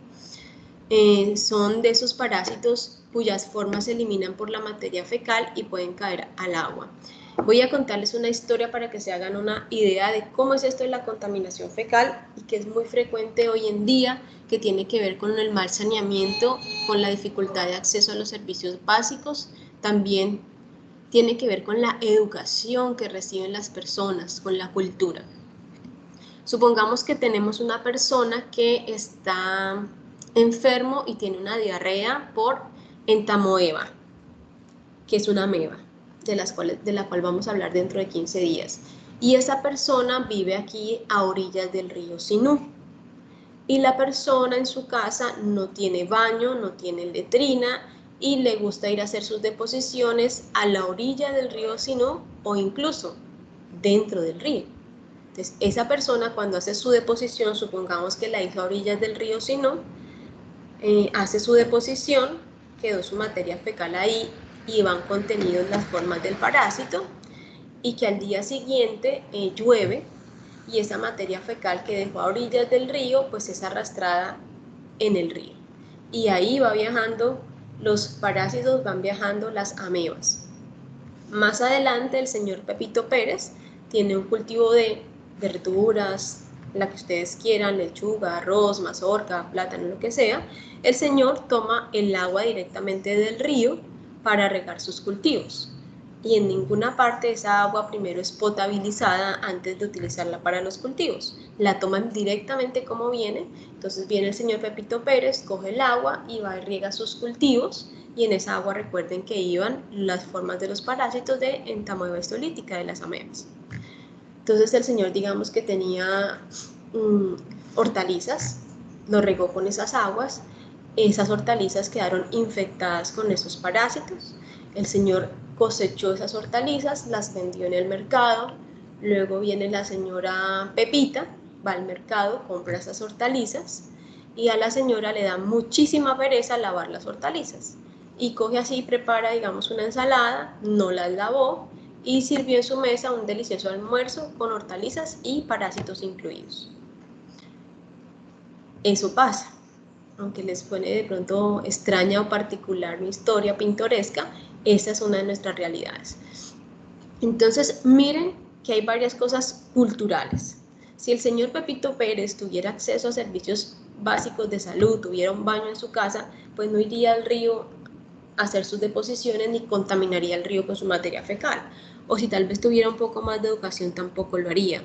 Son de esos parásitos cuyas formas se eliminan por la materia fecal y pueden caer al agua. Voy a contarles una historia para que se hagan una idea de cómo es esto de la contaminación fecal y que es muy frecuente hoy en día, que tiene que ver con el mal saneamiento, con la dificultad de acceso a los servicios básicos, también tiene que ver con la educación que reciben las personas, con la cultura. Supongamos que tenemos una persona que está enfermo y tiene una diarrea por entamoeba, que es una ameba, de la cual vamos a hablar dentro de 15 días. Y esa persona vive aquí a orillas del río Sinú. Y la persona en su casa no tiene baño, no tiene letrina y le gusta ir a hacer sus deposiciones a la orilla del río Sinú o incluso dentro del río. Entonces, esa persona cuando hace su deposición, supongamos que la hizo a orillas del río Sinú, hace su deposición, quedó su materia fecal ahí y van contenidos las formas del parásito, y que al día siguiente llueve y esa materia fecal que dejó a orillas del río pues es arrastrada en el río, y ahí va viajando, los parásitos van viajando, las amebas. Más adelante el señor Pepito Pérez tiene un cultivo de verduras, la que ustedes quieran, lechuga, arroz, mazorca, plátano, lo que sea. El señor toma el agua directamente del río para regar sus cultivos, y en ninguna parte esa agua primero es potabilizada antes de utilizarla para los cultivos, la toman directamente como viene. Entonces viene el señor Pepito Pérez, coge el agua y va y riega sus cultivos, y en esa agua recuerden que iban las formas de los parásitos de entamoeba histolítica, de las amebas. Entonces el señor, digamos que tenía hortalizas, lo regó con esas aguas, esas hortalizas quedaron infectadas con esos parásitos, el señor cosechó esas hortalizas, las vendió en el mercado, luego viene la señora Pepita, va al mercado, compra esas hortalizas, y a la señora le da muchísima pereza lavar las hortalizas, y coge así y prepara, digamos, una ensalada, no las lavó, y sirvió en su mesa un delicioso almuerzo con hortalizas y parásitos incluidos. Eso pasa, aunque les suene de pronto extraña o particular mi historia pintoresca, esa es una de nuestras realidades. Entonces, miren que hay varias cosas culturales. Si el señor Pepito Pérez tuviera acceso a servicios básicos de salud, tuviera un baño en su casa, pues no iría al río a hacer sus deposiciones ni contaminaría el río con su materia fecal. O si tal vez tuviera un poco más de educación, tampoco lo haría.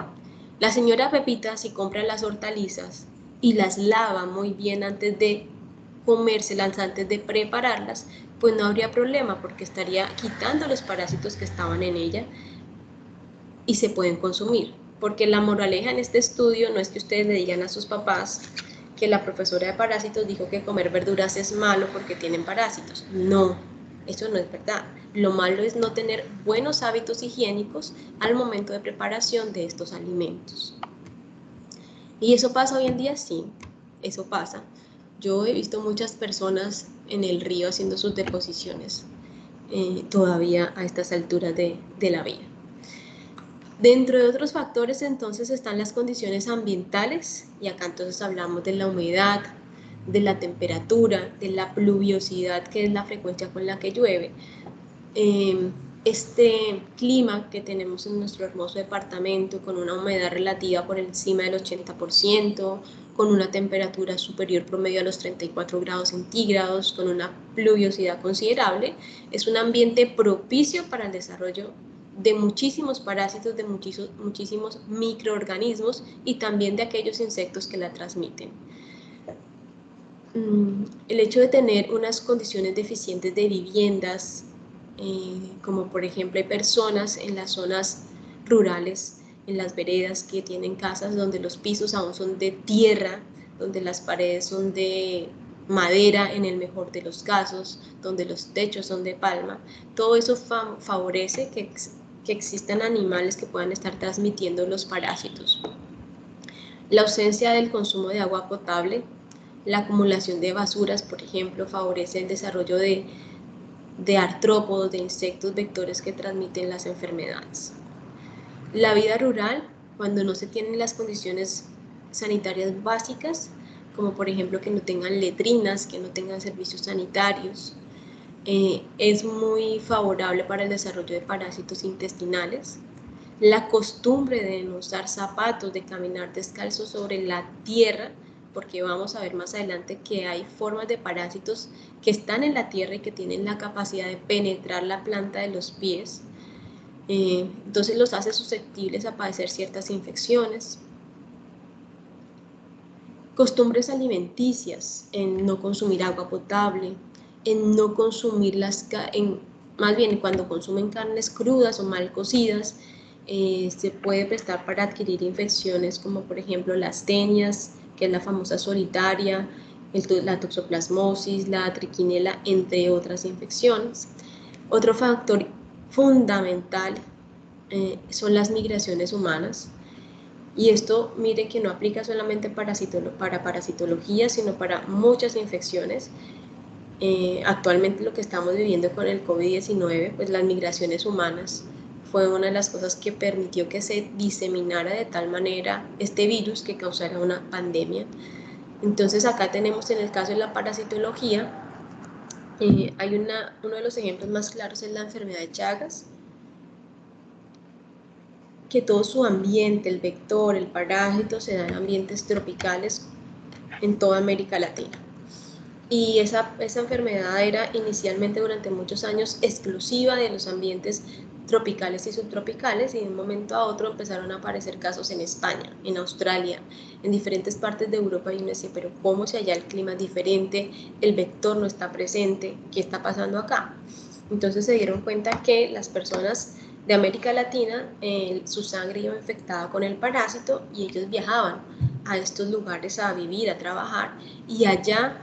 La señora Pepita, si compra las hortalizas y las lava muy bien antes de comérselas, antes de prepararlas, pues no habría problema, porque estaría quitando los parásitos que estaban en ella y se pueden consumir. Porque la moraleja en este estudio no es que ustedes le digan a sus papás que la profesora de parásitos dijo que comer verduras es malo porque tienen parásitos. No, eso no es verdad. Lo malo es no tener buenos hábitos higiénicos al momento de preparación de estos alimentos. ¿Y eso pasa hoy en día? Sí, eso pasa. Yo he visto muchas personas en el río haciendo sus deposiciones todavía a estas alturas de la vía. Dentro de otros factores entonces están las condiciones ambientales, y acá entonces hablamos de la humedad, de la temperatura, de la pluviosidad, que es la frecuencia con la que llueve. Este clima que tenemos en nuestro hermoso departamento, con una humedad relativa por encima del 80%, con una temperatura superior promedio a los 34 grados centígrados, con una pluviosidad considerable, es un ambiente propicio para el desarrollo de muchísimos parásitos, de muchísimos microorganismos y también de aquellos insectos que la transmiten. El hecho de tener unas condiciones deficientes de viviendas, como por ejemplo hay personas en las zonas rurales, en las veredas, que tienen casas donde los pisos aún son de tierra, donde las paredes son de madera en el mejor de los casos, donde los techos son de palma. Todo eso favorece que existan animales que puedan estar transmitiendo los parásitos. La ausencia del consumo de agua potable, la acumulación de basuras, por ejemplo, favorece el desarrollo de artrópodos, de insectos vectores que transmiten las enfermedades. La vida rural, cuando no se tienen las condiciones sanitarias básicas, como por ejemplo que no tengan letrinas, que no tengan servicios sanitarios, es muy favorable para el desarrollo de parásitos intestinales. La costumbre de no usar zapatos, de caminar descalzo sobre la tierra, porque vamos a ver más adelante que hay formas de parásitos que están en la tierra y que tienen la capacidad de penetrar la planta de los pies. Entonces los hace susceptibles a padecer ciertas infecciones. Costumbres alimenticias, en no consumir agua potable, en no consumir más bien cuando consumen carnes crudas o mal cocidas, se puede prestar para adquirir infecciones como por ejemplo las tenias, que es la famosa solitaria, la toxoplasmosis, la triquinela, entre otras infecciones. Otro factor fundamental son las migraciones humanas, y esto mire que no aplica solamente para parasitología, sino para muchas infecciones. Actualmente lo que estamos viviendo con el COVID-19, pues las migraciones humanas fue una de las cosas que permitió que se diseminara de tal manera este virus que causara una pandemia. Entonces acá tenemos, en el caso de la parasitología, hay uno de los ejemplos más claros es la enfermedad de Chagas, que todo su ambiente, el vector, el parásito, se da en ambientes tropicales en toda América Latina. Y esa enfermedad era inicialmente durante muchos años exclusiva de los ambientes tropicales y subtropicales, y de un momento a otro empezaron a aparecer casos en España, en Australia, en diferentes partes de Europa, y uno decía, pero ¿cómo si allá el clima es diferente, el vector no está presente, qué está pasando acá? Entonces se dieron cuenta que las personas de América Latina, su sangre iba infectada con el parásito, y ellos viajaban a estos lugares a vivir, a trabajar, y allá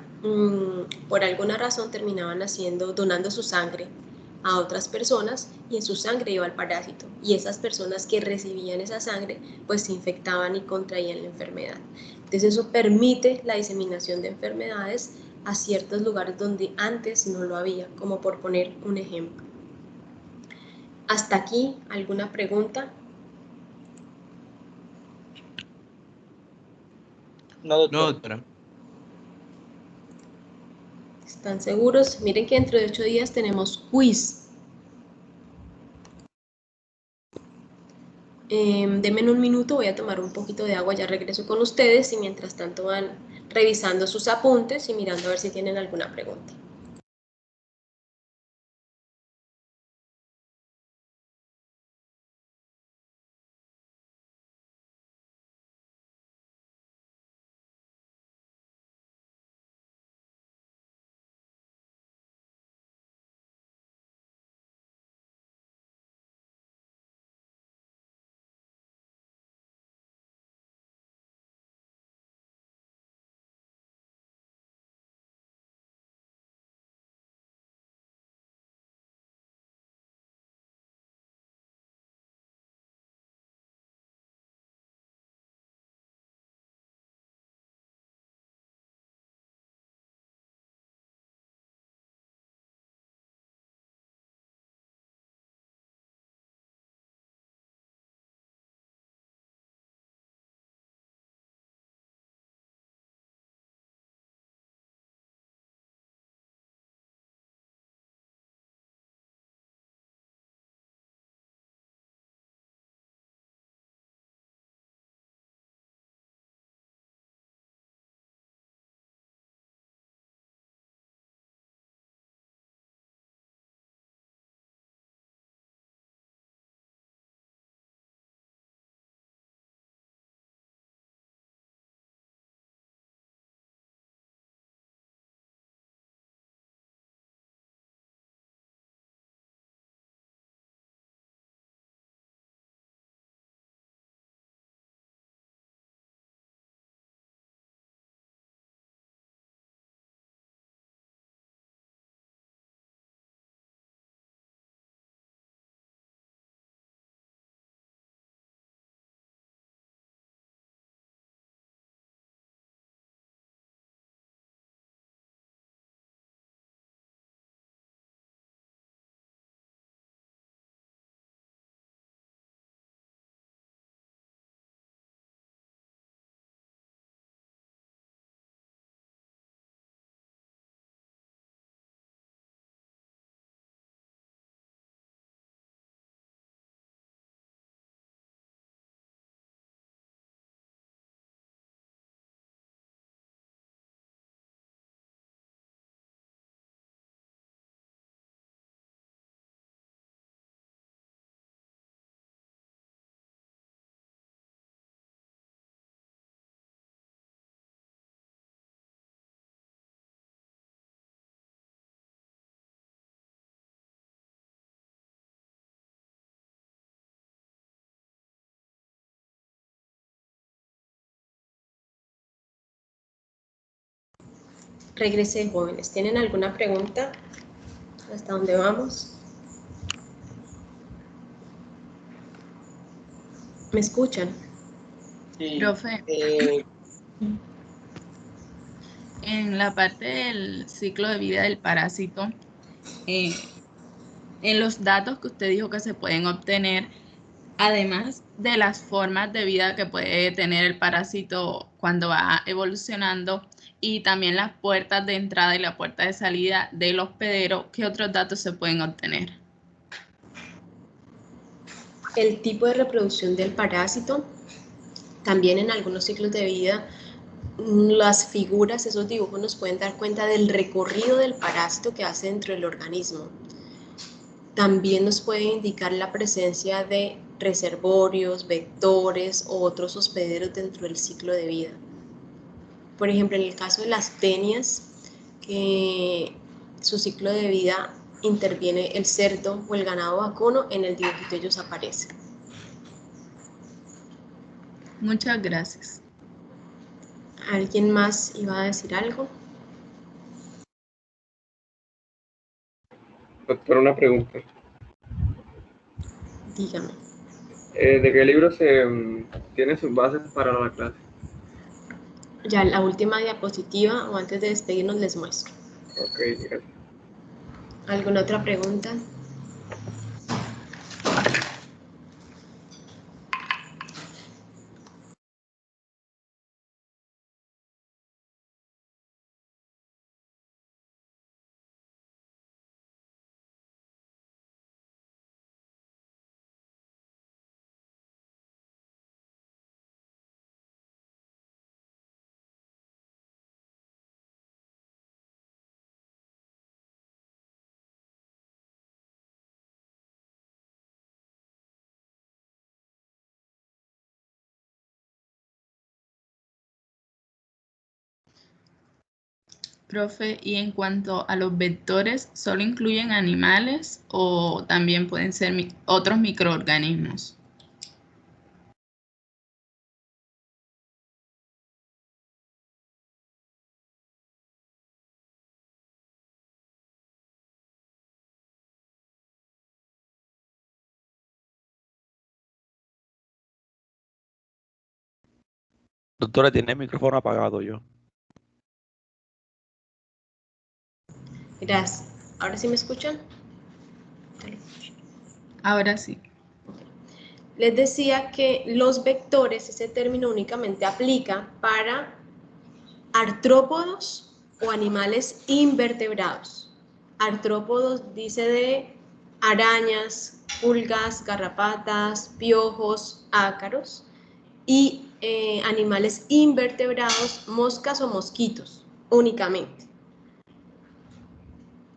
por alguna razón terminaban donando su sangre a otras personas, y en su sangre iba el parásito, y esas personas que recibían esa sangre pues se infectaban y contraían la enfermedad. Entonces eso permite la diseminación de enfermedades a ciertos lugares donde antes no lo había, como por poner un ejemplo. ¿Hasta aquí alguna pregunta? No, doctor. No, doctora. ¿Están seguros? Miren que dentro de 8 días tenemos quiz. Denme un minuto, voy a tomar un poquito de agua, ya regreso con ustedes, y mientras tanto van revisando sus apuntes y mirando a ver si tienen alguna pregunta. Regresé, jóvenes. ¿Tienen alguna pregunta? ¿Hasta dónde vamos? ¿Me escuchan? Sí. Profe, en la parte del ciclo de vida del parásito, en los datos que usted dijo que se pueden obtener, además de las formas de vida que puede tener el parásito cuando va evolucionando y también las puertas de entrada y la puerta de salida del hospedero, ¿qué otros datos se pueden obtener? El tipo de reproducción del parásito, también en algunos ciclos de vida, las figuras, esos dibujos nos pueden dar cuenta del recorrido del parásito que hace dentro del organismo. También nos puede indicar la presencia de reservorios, vectores o otros hospederos dentro del ciclo de vida. Por ejemplo, en el caso de las tenias, que su ciclo de vida interviene el cerdo o el ganado vacuno, en el dibujito ellos aparecen. Muchas gracias. ¿Alguien más iba a decir algo? Doctor, una pregunta. Dígame. ¿De qué libro tiene sus bases para la clase? Ya la última diapositiva o antes de despedirnos les muestro. Ok, gracias. ¿Alguna otra pregunta? Profe, y en cuanto a los vectores, ¿solo incluyen animales o también pueden ser otros microorganismos? Doctora, tiene el micrófono apagado yo. Gracias. ¿Ahora sí me escuchan? Ahora sí. Les decía que los vectores, ese término únicamente aplica para artrópodos o animales invertebrados. Artrópodos dice de arañas, pulgas, garrapatas, piojos, ácaros, y animales invertebrados, moscas o mosquitos únicamente.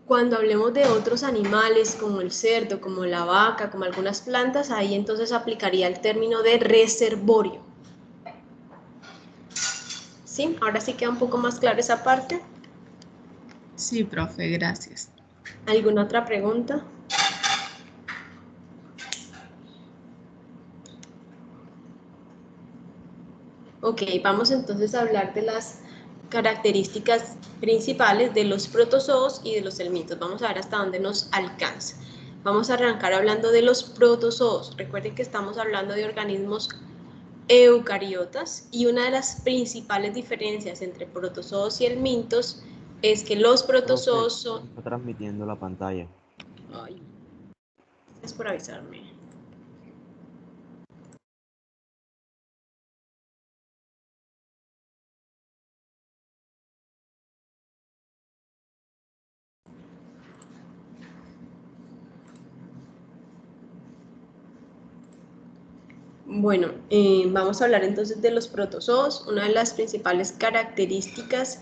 Cuando hablemos de otros animales como el cerdo, como la vaca, como algunas plantas, ahí entonces aplicaría el término de reservorio. ¿Sí? Ahora sí queda un poco más claro esa parte. Sí, profe, gracias. ¿Alguna otra pregunta? Ok, vamos entonces a hablar de las características principales de los protozoos y de los helmintos. Vamos a ver hasta dónde nos alcanza. Vamos a arrancar hablando de los protozoos. Recuerden que estamos hablando de organismos eucariotas y una de las principales diferencias entre protozoos y helmintos es que los protozoos son... Está transmitiendo la pantalla. Ay, gracias por avisarme. Bueno, vamos a hablar entonces de los protozoos. Una de las principales características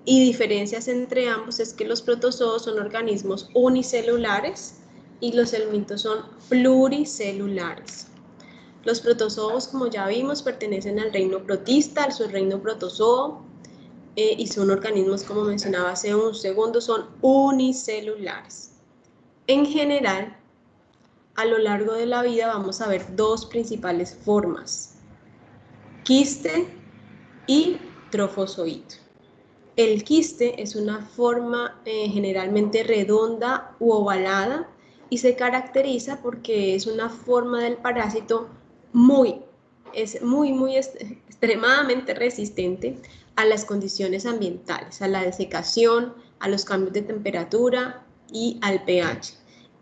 y diferencias entre ambos es que los protozoos son organismos unicelulares y los helmintos son pluricelulares. Los protozoos, como ya vimos, pertenecen al reino protista, al subreino protozoo, y son organismos, como mencionaba hace un segundo, son unicelulares. En general, a lo largo de la vida vamos a ver dos principales formas: quiste y trofozoito. El quiste es una forma generalmente redonda u ovalada y se caracteriza porque es una forma del parásito extremadamente resistente a las condiciones ambientales, a la desecación, a los cambios de temperatura y al pH.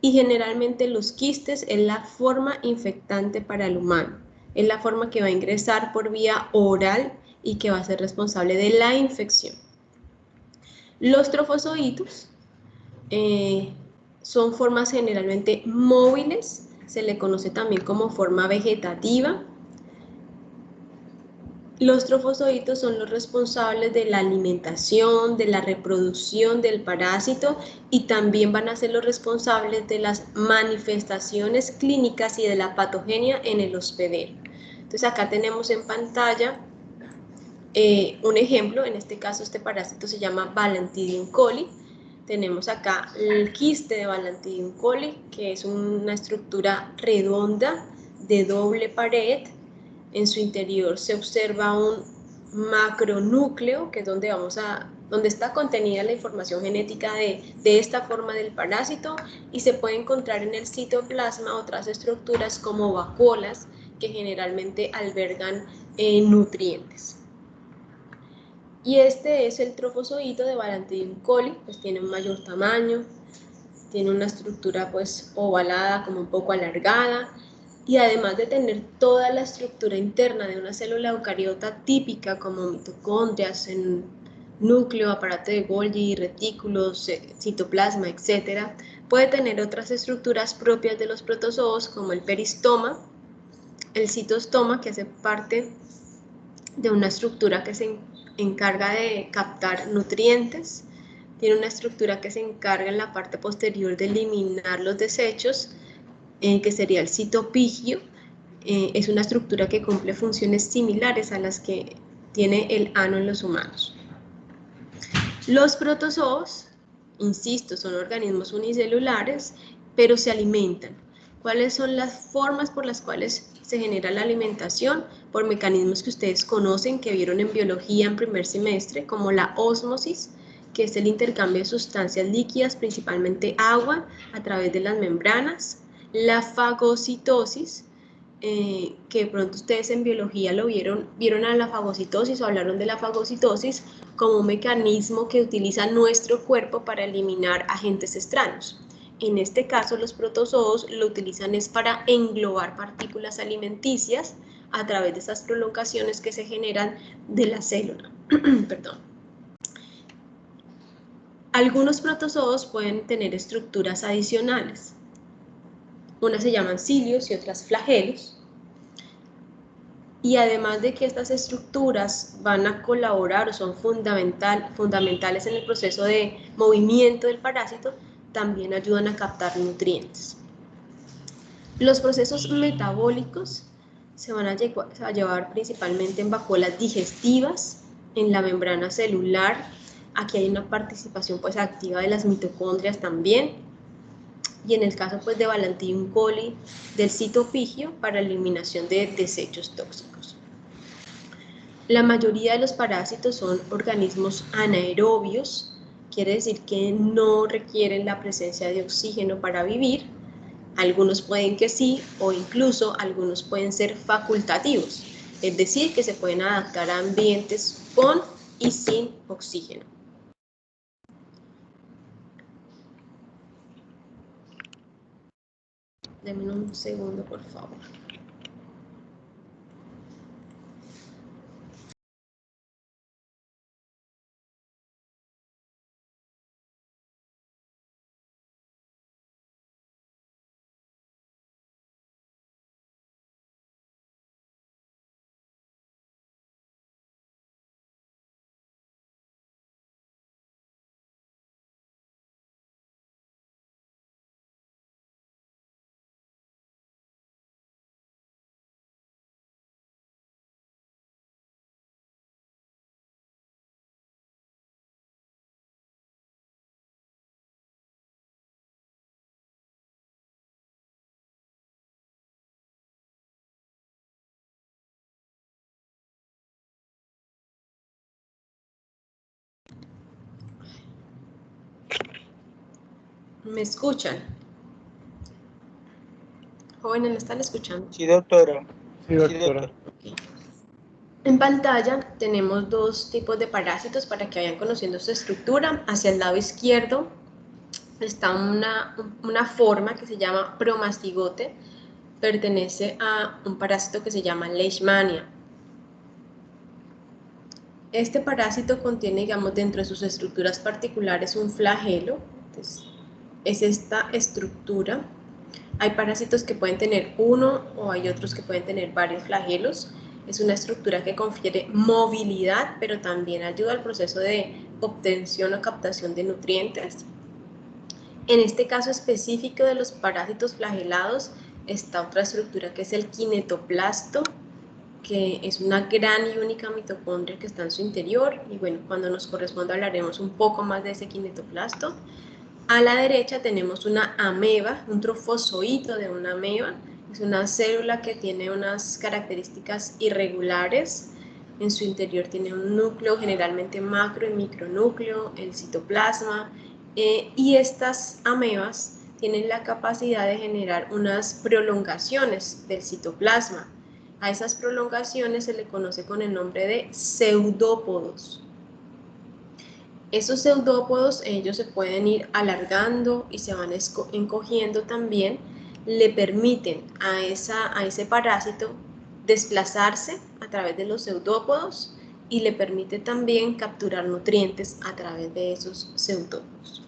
Y generalmente los quistes es la forma infectante para el humano, es la forma que va a ingresar por vía oral y que va a ser responsable de la infección. Los trofozoitos son formas generalmente móviles, se le conoce también como forma vegetativa. Los trofozoitos son los responsables de la alimentación, de la reproducción del parásito y también van a ser los responsables de las manifestaciones clínicas y de la patogenia en el hospedero. Entonces acá tenemos en pantalla un ejemplo, en este caso este parásito se llama Balantidium coli. Tenemos acá el quiste de Balantidium coli, que es una estructura redonda de doble pared. En su interior se observa un macronúcleo, que es donde está contenida la información genética de esta forma del parásito, y se puede encontrar en el citoplasma otras estructuras como vacuolas que generalmente albergan nutrientes. Y este es el trofozoito de Balantidium coli, pues tiene un mayor tamaño, tiene una estructura pues ovalada, como un poco alargada, y además de tener toda la estructura interna de una célula eucariota típica como mitocondrias, núcleo, aparato de Golgi, retículos, citoplasma, etc., puede tener otras estructuras propias de los protozoos como el peristoma, el citostoma, que hace parte de una estructura que se encarga de captar nutrientes, tiene una estructura que se encarga en la parte posterior de eliminar los desechos, que sería el citopigio. Es una estructura que cumple funciones similares a las que tiene el ano en los humanos. Los protozoos, insisto, son organismos unicelulares, pero se alimentan. ¿Cuáles son las formas por las cuales se genera la alimentación? Por mecanismos que ustedes conocen, que vieron en biología en primer semestre, como la ósmosis, que es el intercambio de sustancias líquidas, principalmente agua, a través de las membranas. La fagocitosis, que de pronto ustedes en biología lo vieron a la fagocitosis o hablaron de la fagocitosis como un mecanismo que utiliza nuestro cuerpo para eliminar agentes extraños. En este caso, los protozoos lo utilizan es para englobar partículas alimenticias a través de esas prolongaciones que se generan de la célula. Perdón. Algunos protozoos pueden tener estructuras adicionales. Unas se llaman cilios y otras flagelos. Y además de que estas estructuras van a colaborar o son fundamentales en el proceso de movimiento del parásito, también ayudan a captar nutrientes. Los procesos metabólicos se van a llevar principalmente en vacuolas digestivas, en la membrana celular. Aquí hay una participación pues activa de las mitocondrias también, y en el caso pues de Balantidium coli, del citopigio para eliminación de desechos tóxicos. La mayoría de los parásitos son organismos anaerobios, quiere decir que no requieren la presencia de oxígeno para vivir. Algunos pueden que sí, o incluso algunos pueden ser facultativos, es decir, que se pueden adaptar a ambientes con y sin oxígeno. Denme un segundo, por favor. ¿Me escuchan? Jóvenes, ¿me están escuchando? Sí, doctora. Sí, doctora. En pantalla tenemos dos tipos de parásitos para que vayan conociendo su estructura. Hacia el lado izquierdo está una forma que se llama promastigote. Pertenece a un parásito que se llama Leishmania. Este parásito contiene, digamos, dentro de sus estructuras particulares un flagelo. Entonces, es esta estructura. Hay parásitos que pueden tener uno o hay otros que pueden tener varios flagelos. Es una estructura que confiere movilidad, pero también ayuda al proceso de obtención o captación de nutrientes. En este caso específico de los parásitos flagelados está otra estructura que es el kinetoplasto, que es una gran y única mitocondria que está en su interior. Y bueno, cuando nos corresponda hablaremos un poco más de ese kinetoplasto. A la derecha tenemos una ameba, un trofozoito de una ameba. Es una célula que tiene unas características irregulares. En su interior tiene un núcleo, generalmente macro y micronúcleo, el citoplasma. Y estas amebas tienen la capacidad de generar unas prolongaciones del citoplasma. A esas prolongaciones se le conoce con el nombre de pseudópodos. Esos pseudópodos, ellos se pueden ir alargando y se van encogiendo también, le permiten a ese parásito desplazarse a través de los pseudópodos y le permite también capturar nutrientes a través de esos pseudópodos.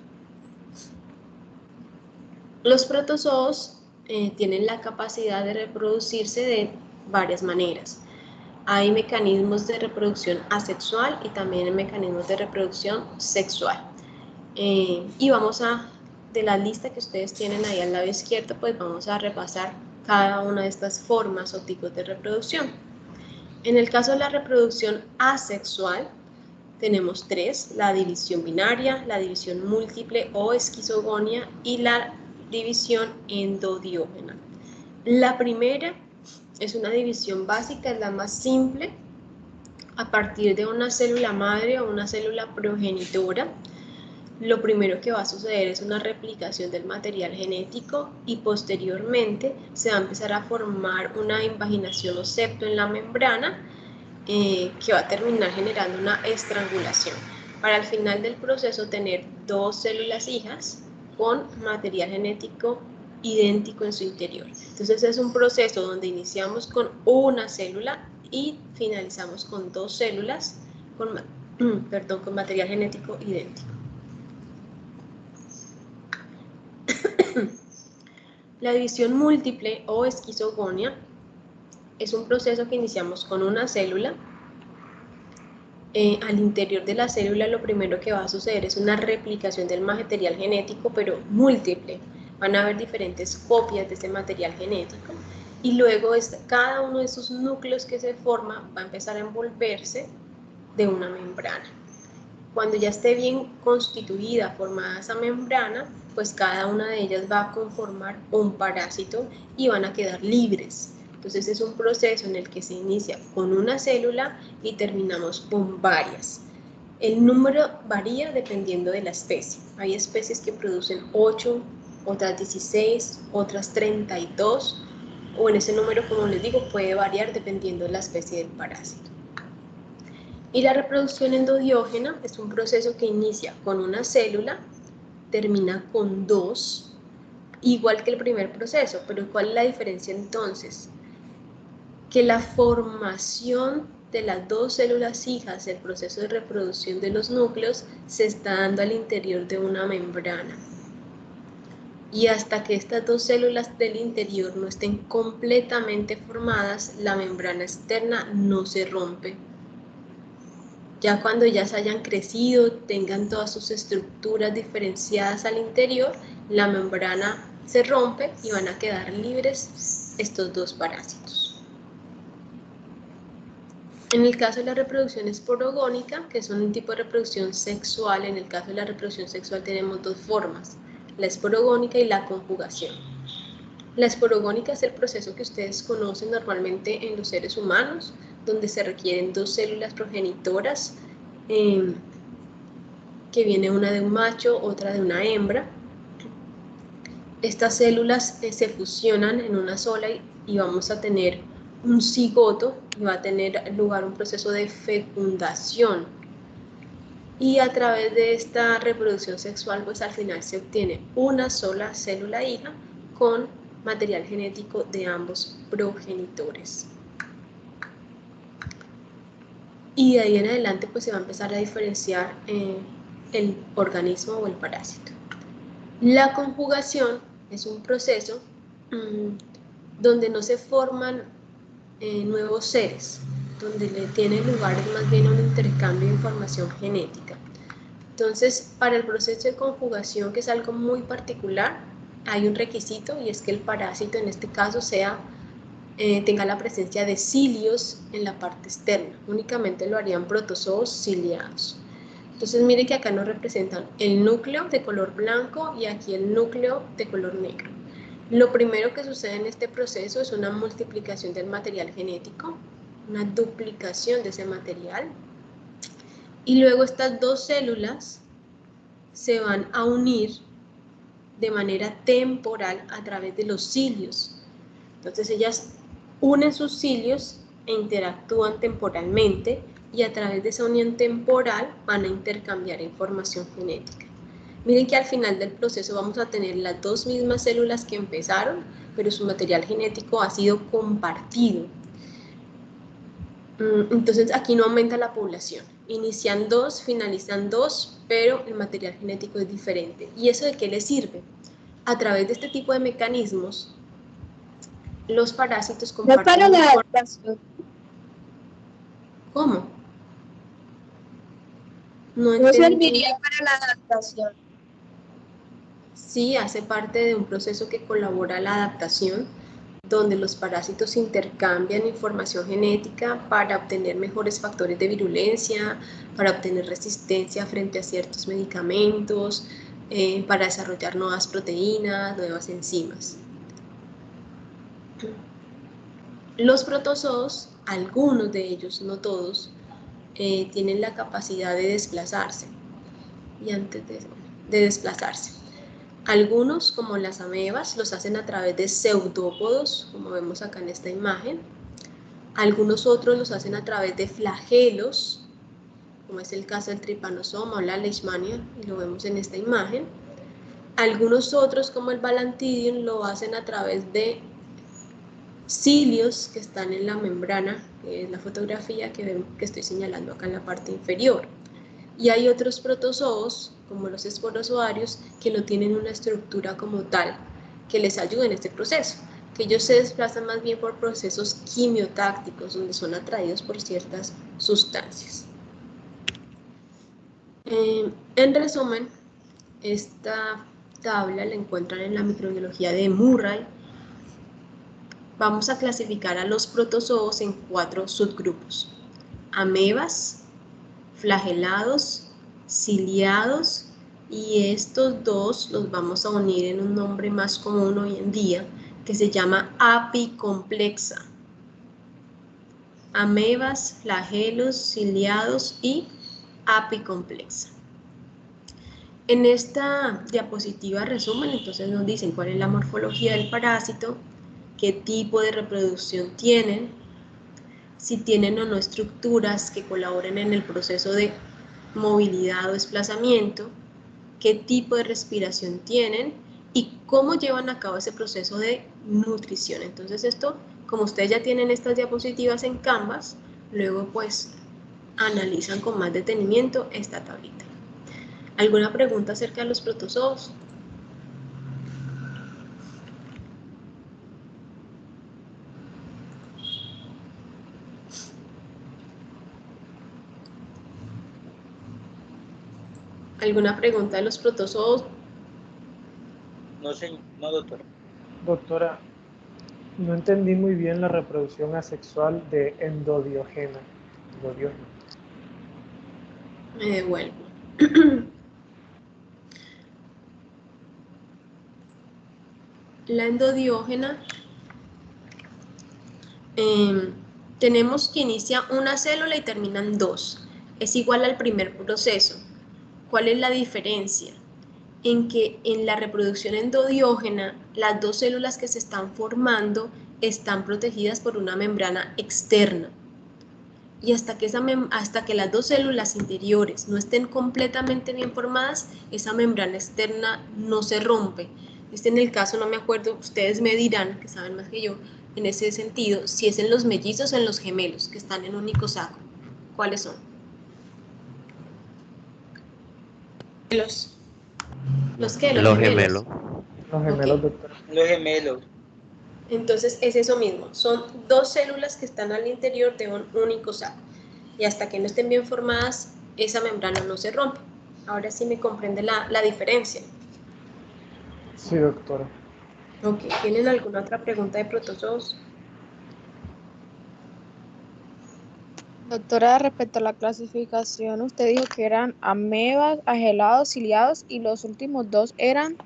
Los protozoos tienen la capacidad de reproducirse de varias maneras. Hay mecanismos de reproducción asexual y también mecanismos de reproducción sexual. Y vamos de la lista que ustedes tienen ahí al lado izquierdo, pues vamos a repasar cada una de estas formas o tipos de reproducción. En el caso de la reproducción asexual, tenemos tres: la división binaria, la división múltiple o esquizogonia y la división endodiógena. La primera es una división básica, es la más simple, a partir de una célula madre o una célula progenitora. Lo primero que va a suceder es una replicación del material genético y posteriormente se va a empezar a formar una invaginación o septo en la membrana que va a terminar generando una estrangulación, para al final del proceso tener dos células hijas con material genético idéntico en su interior. Entonces es un proceso donde iniciamos con una célula y finalizamos con dos células con material genético idéntico. La división múltiple o esquizogonia es un proceso que iniciamos con una célula. Al interior de la célula lo primero que va a suceder es una replicación del material genético, pero múltiple. Van a haber diferentes copias de ese material genético y luego cada uno de esos núcleos que se forma va a empezar a envolverse de una membrana. Cuando ya esté bien constituida, formada esa membrana, pues cada una de ellas va a conformar un parásito y van a quedar libres. Entonces es un proceso en el que se inicia con una célula y terminamos con varias. El número varía dependiendo de la especie. Hay especies que producen 8, otras 16, otras 32, o en ese número, como les digo, puede variar dependiendo de la especie del parásito. Y la reproducción endodiógena es un proceso que inicia con una célula, termina con dos, igual que el primer proceso, pero ¿cuál es la diferencia entonces? Que la formación de las dos células hijas, el proceso de reproducción de los núcleos, se está dando al interior de una membrana. Y hasta que estas dos células del interior no estén completamente formadas, la membrana externa no se rompe. Ya cuando ya se hayan crecido, tengan todas sus estructuras diferenciadas al interior, la membrana se rompe y van a quedar libres estos dos parásitos. En el caso de la reproducción esporogónica, que es un tipo de reproducción sexual, en el caso de la reproducción sexual tenemos dos formas: la esporogónica y la conjugación. La esporogónica es el proceso que ustedes conocen normalmente en los seres humanos, donde se requieren dos células progenitoras, que viene una de un macho, otra de una hembra, Estas células se fusionan en una sola y vamos a tener un cigoto y va a tener lugar un proceso de fecundación. Y a través de esta reproducción sexual, pues al final se obtiene una sola célula hija con material genético de ambos progenitores. Y de ahí en adelante pues se va a empezar a diferenciar el organismo o el parásito. La conjugación es un proceso donde no se forman nuevos seres, donde le tiene lugar más bien un intercambio de información genética. Entonces, para el proceso de conjugación, que es algo muy particular, hay un requisito y es que el parásito en este caso tenga la presencia de cilios en la parte externa. Únicamente lo harían protozoos ciliados. Entonces miren que acá nos representan el núcleo de color blanco y aquí el núcleo de color negro. Lo primero que sucede en este proceso es una multiplicación del material genético, una duplicación de ese material. Y luego estas dos células se van a unir de manera temporal a través de los cilios. Entonces ellas unen sus cilios e interactúan temporalmente y a través de esa unión temporal van a intercambiar información genética. Miren que al final del proceso vamos a tener las dos mismas células que empezaron, pero su material genético ha sido compartido. Entonces aquí no aumenta la población. Inician dos, finalizan dos, pero el material genético es diferente. ¿Y eso de qué le sirve? A través de este tipo de mecanismos, los parásitos comparten... No para la adaptación. ¿Cómo? No serviría para la adaptación. Sí, hace parte de un proceso que colabora a la adaptación, donde los parásitos intercambian información genética para obtener mejores factores de virulencia, para obtener resistencia frente a ciertos medicamentos, para desarrollar nuevas proteínas, nuevas enzimas. Los protozoos, algunos de ellos, no todos, tienen la capacidad de desplazarse. Y antes de desplazarse. Algunos, como las amebas, los hacen a través de pseudópodos, como vemos acá en esta imagen. Algunos otros los hacen a través de flagelos, como es el caso del trypanosoma o la leishmania, y lo vemos en esta imagen. Algunos otros, como el Balantidium, lo hacen a través de cilios que están en la membrana, que es la fotografía que estoy señalando acá en la parte inferior. Y hay otros protozoos, como los esporozoarios, que no tienen una estructura como tal que les ayude en este proceso, que ellos se desplazan más bien por procesos quimiotácticos, donde son atraídos por ciertas sustancias. En resumen, esta tabla la encuentran en la microbiología de Murray. Vamos a clasificar a los protozoos en 4 subgrupos: amebas, flagelados, ciliados, y estos dos los vamos a unir en un nombre más común hoy en día que se llama apicomplexa. Amebas, flagelos, ciliados y apicomplexa. En esta diapositiva resumen, entonces nos dicen cuál es la morfología del parásito, qué tipo de reproducción tienen, si tienen o no estructuras que colaboren en el proceso de movilidad o desplazamiento, qué tipo de respiración tienen y cómo llevan a cabo ese proceso de nutrición. Entonces esto, como ustedes ya tienen estas diapositivas en Canvas, luego pues analizan con más detenimiento esta tablita. ¿Alguna pregunta acerca de los protozoos? ¿Alguna pregunta de los protozoos? No, señor, no, doctora. Doctora, no entendí muy bien la reproducción asexual de endodiógena. Me devuelvo. La endodiógena, tenemos que inicia una célula y terminan 2. Es igual al primer proceso. ¿Cuál es la diferencia? en que en la reproducción endodiógena las dos células que se están formando están protegidas por una membrana externa. Y hasta que las dos células interiores no estén completamente bien formadas, esa membrana externa no se rompe. En el caso, no me acuerdo, ustedes me dirán, que saben más que yo, en ese sentido, si es en los mellizos o en los gemelos, que están en un único saco. ¿Cuáles son? ¿Los qué? Los gemelos. Los gemelos, doctora. Los gemelos. Entonces es eso mismo, son dos células que están al interior de un único saco. Y hasta que no estén bien formadas, esa membrana no se rompe. Ahora sí me comprende la diferencia. Sí, doctora. Ok, ¿tienen alguna otra pregunta de protozoos? Doctora, respecto a la clasificación, usted dijo que eran amebas, agelados, ciliados y los últimos dos eran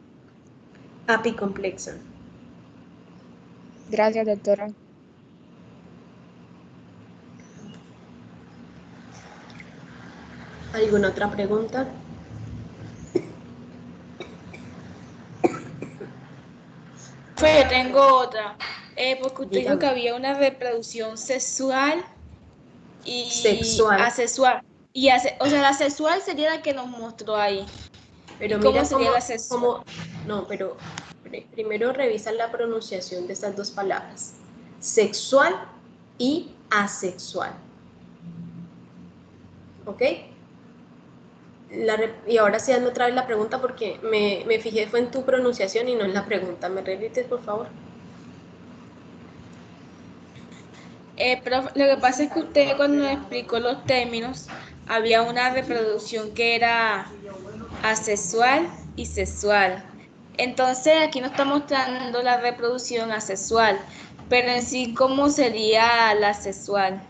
apicomplexa. Gracias, doctora. ¿Alguna otra pregunta? Pues yo tengo otra. Porque usted dijo Dígame. que había una reproducción sexual y Sexual. asexual. O sea, la sexual sería la que nos mostró ahí. Pero ¿Cómo mira sería la sexual? no, pero primero revisa la pronunciación de estas dos palabras. Sexual y asexual. ¿Ok? Y ahora sí hazme otra vez la pregunta porque me fijé fue en tu pronunciación y no en la pregunta. ¿Me repites, por favor? Profe, lo que pasa es que usted cuando me explicó los términos, había una reproducción que era asexual y sexual. Entonces aquí nos está mostrando la reproducción asexual, pero en sí, ¿cómo sería la sexual?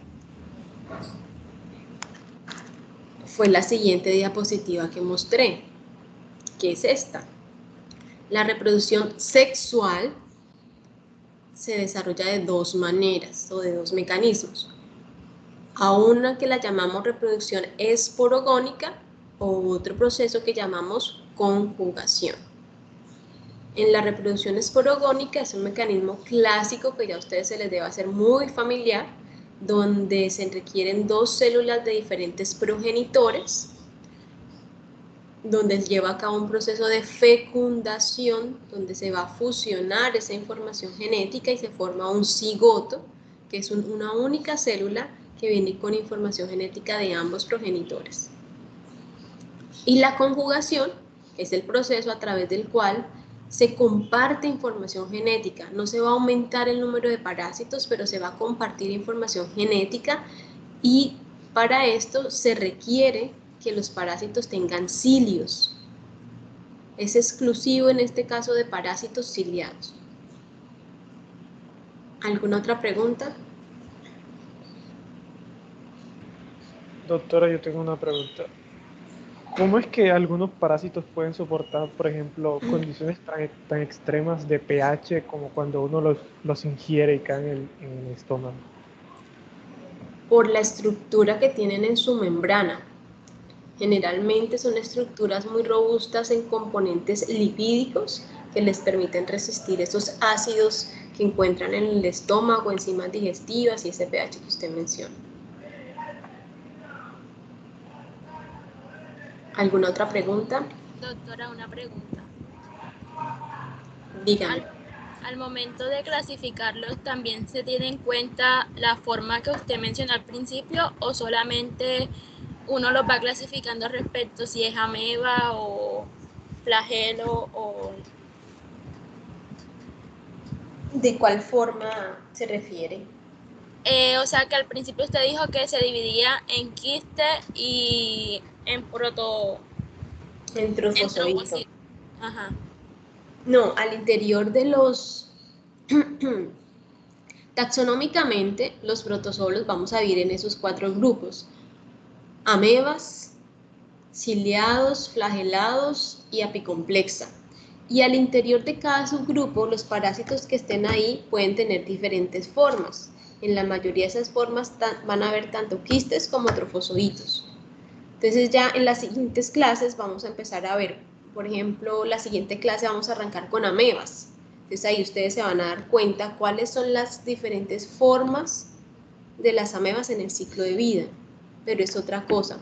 Fue la siguiente diapositiva que mostré, que es esta. La reproducción sexual se desarrolla de dos maneras o de dos mecanismos. A una que la llamamos reproducción esporogónica o otro proceso que llamamos conjugación. En la reproducción esporogónica es un mecanismo clásico que ya a ustedes se les debe hacer muy familiar, donde se requieren dos células de diferentes progenitores, donde se lleva a cabo un proceso de fecundación, donde se va a fusionar esa información genética y se forma un cigoto, que es una única célula que viene con información genética de ambos progenitores. Y la conjugación es el proceso a través del cual se comparte información genética. No se va a aumentar el número de parásitos, pero se va a compartir información genética y para esto se requiere que los parásitos tengan cilios. Es exclusivo en este caso de parásitos ciliados. ¿Alguna otra pregunta? Doctora, yo tengo una pregunta. ¿Cómo es que algunos parásitos pueden soportar, por ejemplo, condiciones tan extremas de pH como cuando uno los ingiere y caen en el estómago? Por la estructura que tienen en su membrana. Generalmente son estructuras muy robustas en componentes lipídicos que les permiten resistir esos ácidos que encuentran en el estómago, enzimas digestivas y ese pH que usted menciona. ¿Alguna otra pregunta? Doctora, una pregunta. Dígame. Al momento de clasificarlos, ¿también se tiene en cuenta la forma que usted mencionó al principio o solamente uno los va clasificando respecto si es ameba o flagelo o...? ¿De cuál forma se refiere? O sea que al principio usted dijo que se dividía en quiste y en en trofozoito. Ajá. No, al interior de los... Taxonómicamente, los protozoos vamos a dividir en esos 4 grupos. Amebas, ciliados, flagelados y apicomplexa. Y al interior de cada subgrupo, los parásitos que estén ahí pueden tener diferentes formas. En la mayoría de esas formas van a haber tanto quistes como trofozoitos. Entonces ya en las siguientes clases vamos a empezar a ver Por ejemplo, la siguiente clase vamos a arrancar con amebas. Entonces ahí ustedes se van a dar cuenta cuáles son las diferentes formas de las amebas en el ciclo de vida, pero es otra cosa.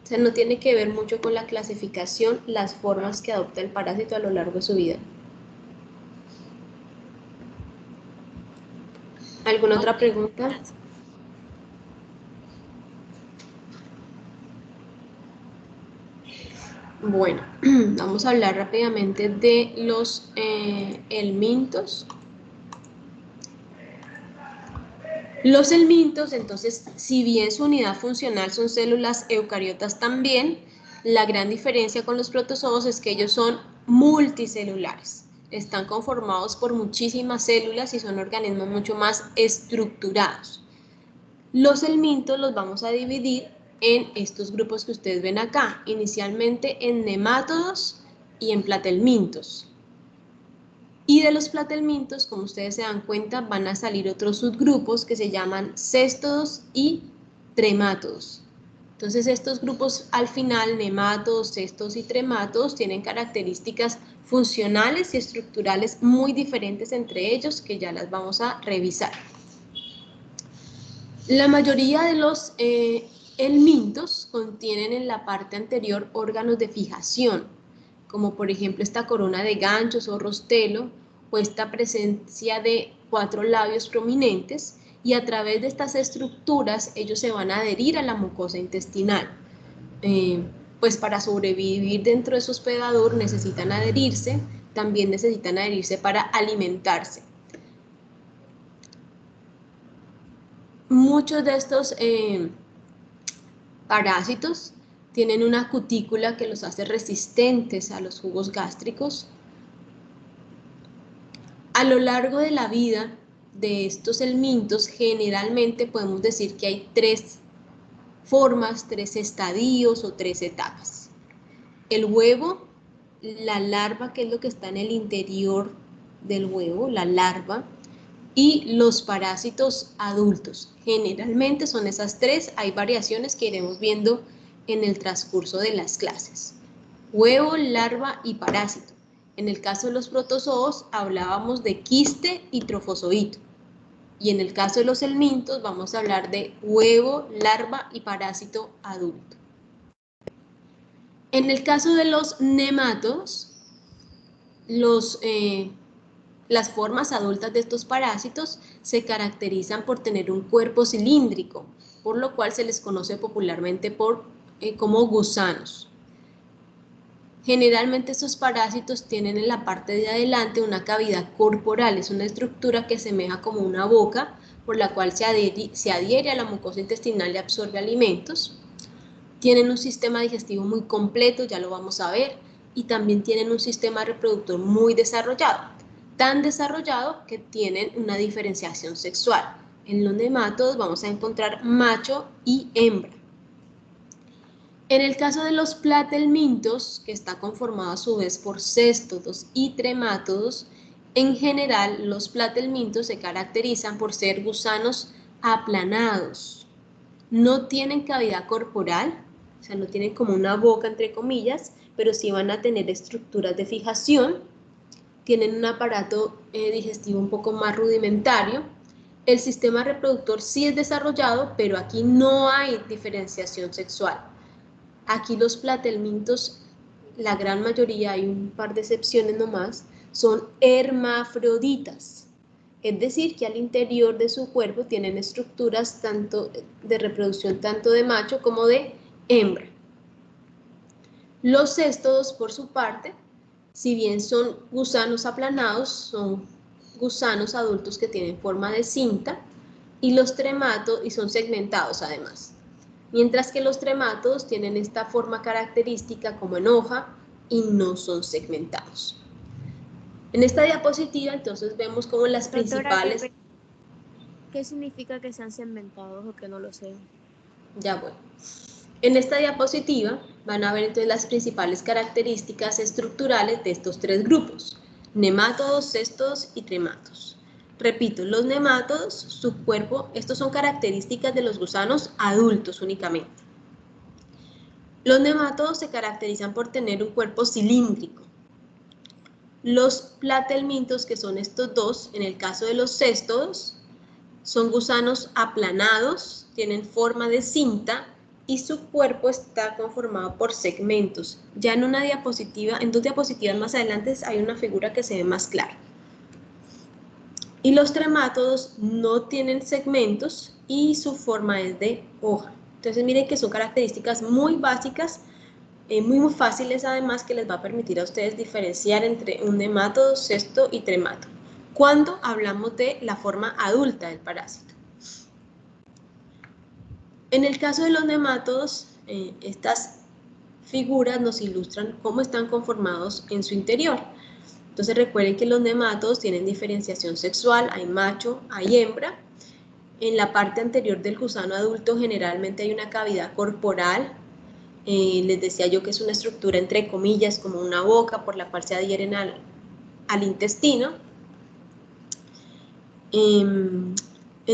O sea, no tiene que ver mucho con la clasificación, las formas que adopta el parásito a lo largo de su vida. ¿Alguna otra pregunta? Bueno, vamos a hablar rápidamente de los helmintos. Los helmintos, entonces, si bien su unidad funcional son células eucariotas también, la gran diferencia con los protozoos es que ellos son multicelulares. Están conformados por muchísimas células y son organismos mucho más estructurados. Los helmintos los vamos a dividir en estos grupos que ustedes ven acá, inicialmente en nemátodos y en platelmintos. Y de los platelmintos, como ustedes se dan cuenta, van a salir otros subgrupos que se llaman céstodos y tremátodos. Entonces estos grupos al final, nemátodos, céstodos y tremátodos, tienen características funcionales y estructurales muy diferentes entre ellos, que ya las vamos a revisar. La mayoría de los helmintos contienen en la parte anterior órganos de fijación, como por ejemplo esta corona de ganchos o rostelo, o esta presencia de 4 labios prominentes, y a través de estas estructuras ellos se van a adherir a la mucosa intestinal. Pues para sobrevivir dentro de su hospedador necesitan adherirse, también necesitan adherirse para alimentarse. Muchos de estos parásitos tienen una cutícula que los hace resistentes a los jugos gástricos. A lo largo de la vida de estos helmintos, generalmente podemos decir que hay 3 formas, 3 estadios o 3 etapas. El huevo, la larva, que es lo que está en el interior del huevo, la larva, y los parásitos adultos. Generalmente son esas 3, hay variaciones que iremos viendo en el transcurso de las clases. Huevo, larva y parásito. En el caso de los protozoos hablábamos de quiste y trofozoito. Y en el caso de los helmintos vamos a hablar de huevo, larva y parásito adulto. En el caso de los nemátodos, las formas adultas de estos parásitos se caracterizan por tener un cuerpo cilíndrico, por lo cual se les conoce popularmente como gusanos. Generalmente estos parásitos tienen en la parte de adelante una cavidad corporal, es una estructura que semeja como una boca por la cual se adhiere a la mucosa intestinal y absorbe alimentos. Tienen un sistema digestivo muy completo, ya lo vamos a ver, y también tienen un sistema reproductor muy desarrollado, tan desarrollado que tienen una diferenciación sexual. En los nemátodos vamos a encontrar macho y hembra. En el caso de los platelmintos, que está conformado a su vez por céstodos y tremátodos, en general los platelmintos se caracterizan por ser gusanos aplanados. No tienen cavidad corporal, o sea, no tienen como una boca entre comillas, pero sí van a tener estructuras de fijación, tienen un aparato digestivo un poco más rudimentario. El sistema reproductor sí es desarrollado, pero aquí no hay diferenciación sexual. Aquí los platelmintos, la gran mayoría, hay un par de excepciones nomás, son hermafroditas. Es decir, que al interior de su cuerpo tienen estructuras tanto de reproducción tanto de macho como de hembra. Los céstodos, por su parte, si bien son gusanos aplanados, son gusanos adultos que tienen forma de cinta, y los tremátodos, y son segmentados además. Mientras que los tremátodos tienen esta forma característica como en hoja y no son segmentados. En esta diapositiva entonces vemos como las principales... ¿Qué significa que sean segmentados o que no lo sean? Ya voy. En esta diapositiva van a ver entonces las principales características estructurales de estos 3 grupos: nemátodos, céstodos y tremátodos. Repito, los nemátodos, su cuerpo, estos son características de los gusanos adultos únicamente. Los nemátodos se caracterizan por tener un cuerpo cilíndrico. Los platelmintos, que son estos dos, en el caso de los céstodos, son gusanos aplanados, tienen forma de cinta y su cuerpo está conformado por segmentos. Ya en una diapositiva, en 2 diapositivas más adelante hay una figura que se ve más clara. Y los tremátodos no tienen segmentos y su forma es de hoja. Entonces miren que son características muy básicas, muy fáciles además, que les va a permitir a ustedes diferenciar entre un nemátodo, cesto y tremátodo, cuando hablamos de la forma adulta del parásito. En el caso de los nemátodos, estas figuras nos ilustran cómo están conformados en su interior. Entonces recuerden que los nemátodos tienen diferenciación sexual, hay macho, hay hembra. En la parte anterior del gusano adulto generalmente hay una cavidad corporal. Les decía yo que es una estructura entre comillas como una boca por la cual se adhieren al intestino. En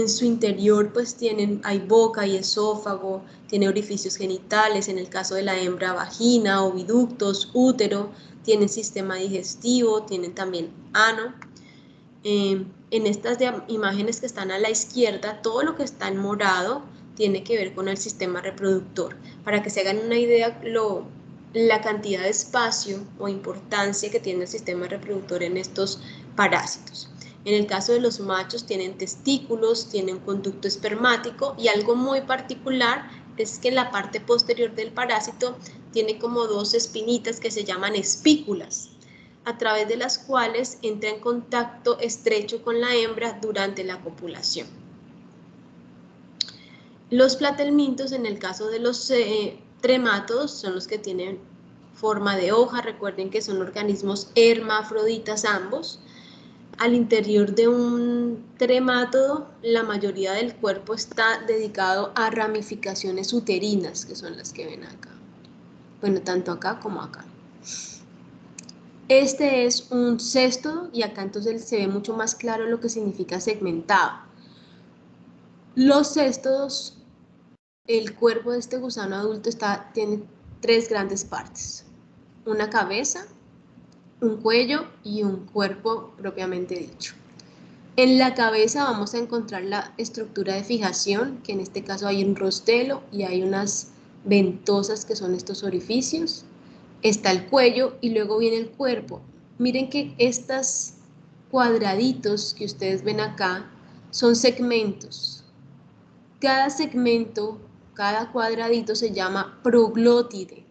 su interior pues hay boca y esófago, tiene orificios genitales, en el caso de la hembra vagina, oviductos, útero, tienen sistema digestivo, tienen también ano. En estas imágenes que están a la izquierda, todo lo que está en morado tiene que ver con el sistema reproductor. Para que se hagan una idea la cantidad de espacio o importancia que tiene el sistema reproductor en estos parásitos. En el caso de los machos tienen testículos, tienen conducto espermático y algo muy particular es que en la parte posterior del parásito tiene como 2 espinitas que se llaman espículas, a través de las cuales entra en contacto estrecho con la hembra durante la copulación. Los platelmintos, en el caso de los tremátodos, son los que tienen forma de hoja. Recuerden que son organismos hermafroditas ambos. Al interior de un tremátodo, la mayoría del cuerpo está dedicado a ramificaciones uterinas, que son las que ven acá. Bueno, tanto acá como acá. Este es un céstodo y acá entonces se ve mucho más claro lo que significa segmentado. Los céstodos, el cuerpo de este gusano adulto tiene 3 grandes partes. Una cabeza, un cuello y un cuerpo propiamente dicho. En la cabeza vamos a encontrar la estructura de fijación, que en este caso hay un rostelo y hay unas ventosas que son estos orificios. Está el cuello y luego viene el cuerpo. Miren que estos cuadraditos que ustedes ven acá son segmentos. Cada segmento, cada cuadradito se llama proglótide.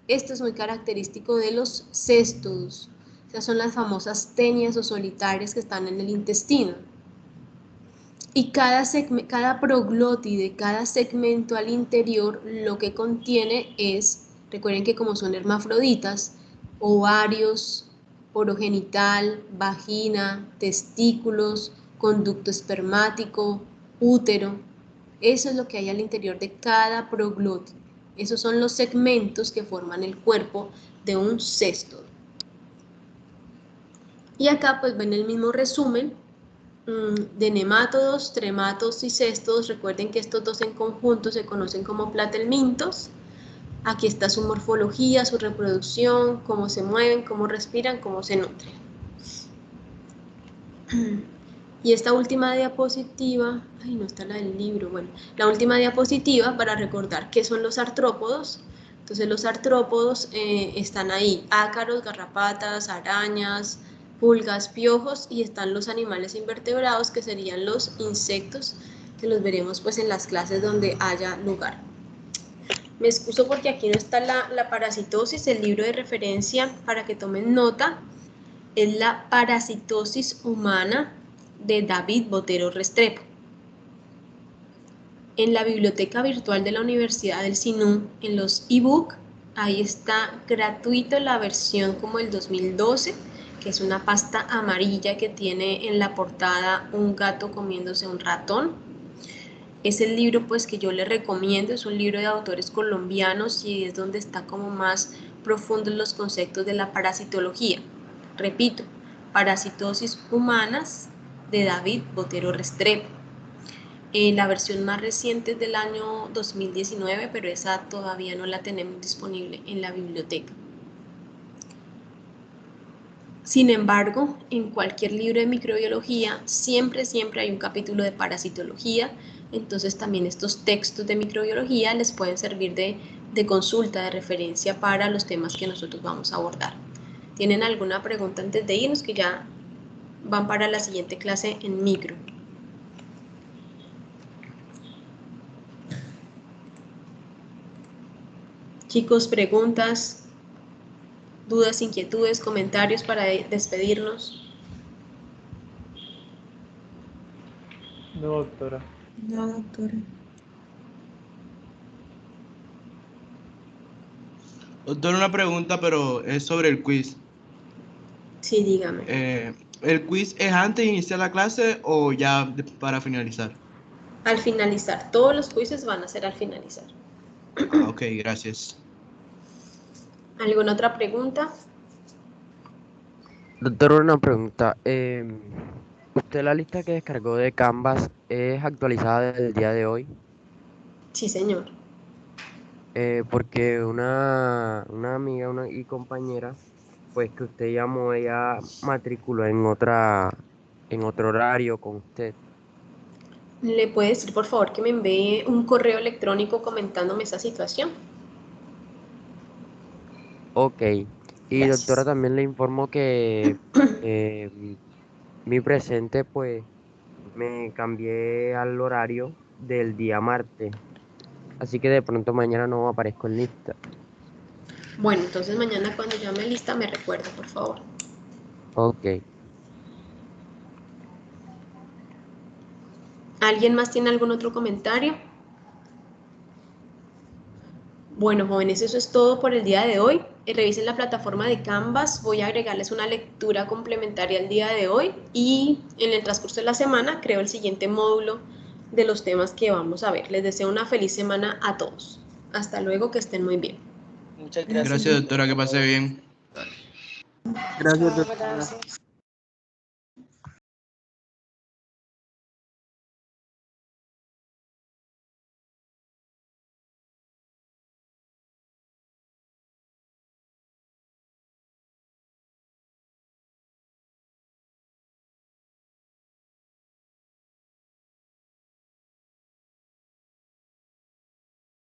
Esto es muy característico de los céstodos. Esas son las famosas tenias o solitarias que están en el intestino. Y cada proglótide, cada segmento al interior, lo que contiene es, recuerden que como son hermafroditas, ovarios, poro genital, vagina, testículos, conducto espermático, útero. Eso es lo que hay al interior de cada proglótide. Esos son los segmentos que forman el cuerpo de un céstodo. Y acá pues ven el mismo resumen de nemátodos, tremátodos y céstodos. Recuerden que estos dos en conjunto se conocen como platelmintos. Aquí está su morfología, su reproducción, cómo se mueven, cómo respiran, cómo se nutren. Y esta última diapositiva, ay, no está la del libro, bueno, la última diapositiva para recordar qué son los artrópodos. Entonces los artrópodos están ahí, ácaros, garrapatas, arañas, pulgas, piojos, y están los animales invertebrados que serían los insectos, que los veremos pues en las clases donde haya lugar. Me excuso porque aquí no está la parasitosis. El libro de referencia para que tomen nota es La parasitosis humana de David Botero Restrepo. En la biblioteca virtual de la Universidad del Sinú, en los ebook, ahí está gratuito la versión como el 2012, que es una pasta amarilla que tiene en la portada un gato comiéndose un ratón. Es el libro pues que yo les recomiendo, es un libro de autores colombianos y es donde está como más profundo en los conceptos de la parasitología. Repito, Parasitosis humanas de David Botero Restrepo. La versión más reciente es del año 2019, pero esa todavía no la tenemos disponible en la biblioteca. Sin embargo, en cualquier libro de microbiología siempre hay un capítulo de parasitología, entonces también estos textos de microbiología les pueden servir de consulta, de referencia para los temas que nosotros vamos a abordar. ¿Tienen alguna pregunta antes de irnos, que ya van para la siguiente clase en micro? Chicos, preguntas, dudas, inquietudes, comentarios para despedirnos. No, doctora. No, doctora. Doctora, una pregunta, pero es sobre el quiz. Sí, dígame. ¿El quiz es antes de iniciar la clase o ya para finalizar? Al finalizar, todos los quizzes van a ser al finalizar. Ah, ok, gracias. ¿Alguna otra pregunta? Doctor, una pregunta. ¿Usted la lista que descargó de Canvas es actualizada del día de hoy? Sí, señor. Porque una amiga y compañera, pues que usted llamó, ella matriculó en otro horario con usted. ¿Le puede decir, por favor, que me envíe un correo electrónico comentándome esa situación? Ok. Y Gracias. doctora, también le informo que mi presente, pues, me cambié al horario del día martes. Así que de pronto mañana no aparezco en lista. Bueno, entonces mañana cuando llame lista me recuerda, por favor. Ok. ¿Alguien más tiene algún otro comentario? Bueno, jóvenes, eso es todo por el día de hoy. Revisen la plataforma de Canvas. Voy a agregarles una lectura complementaria el día de hoy y en el transcurso de la semana creo el siguiente módulo de los temas que vamos a ver. Les deseo una feliz semana a todos. Hasta luego, que estén muy bien. Muchas gracias. Gracias, doctora, que pase bien. Gracias, doctora. Gracias.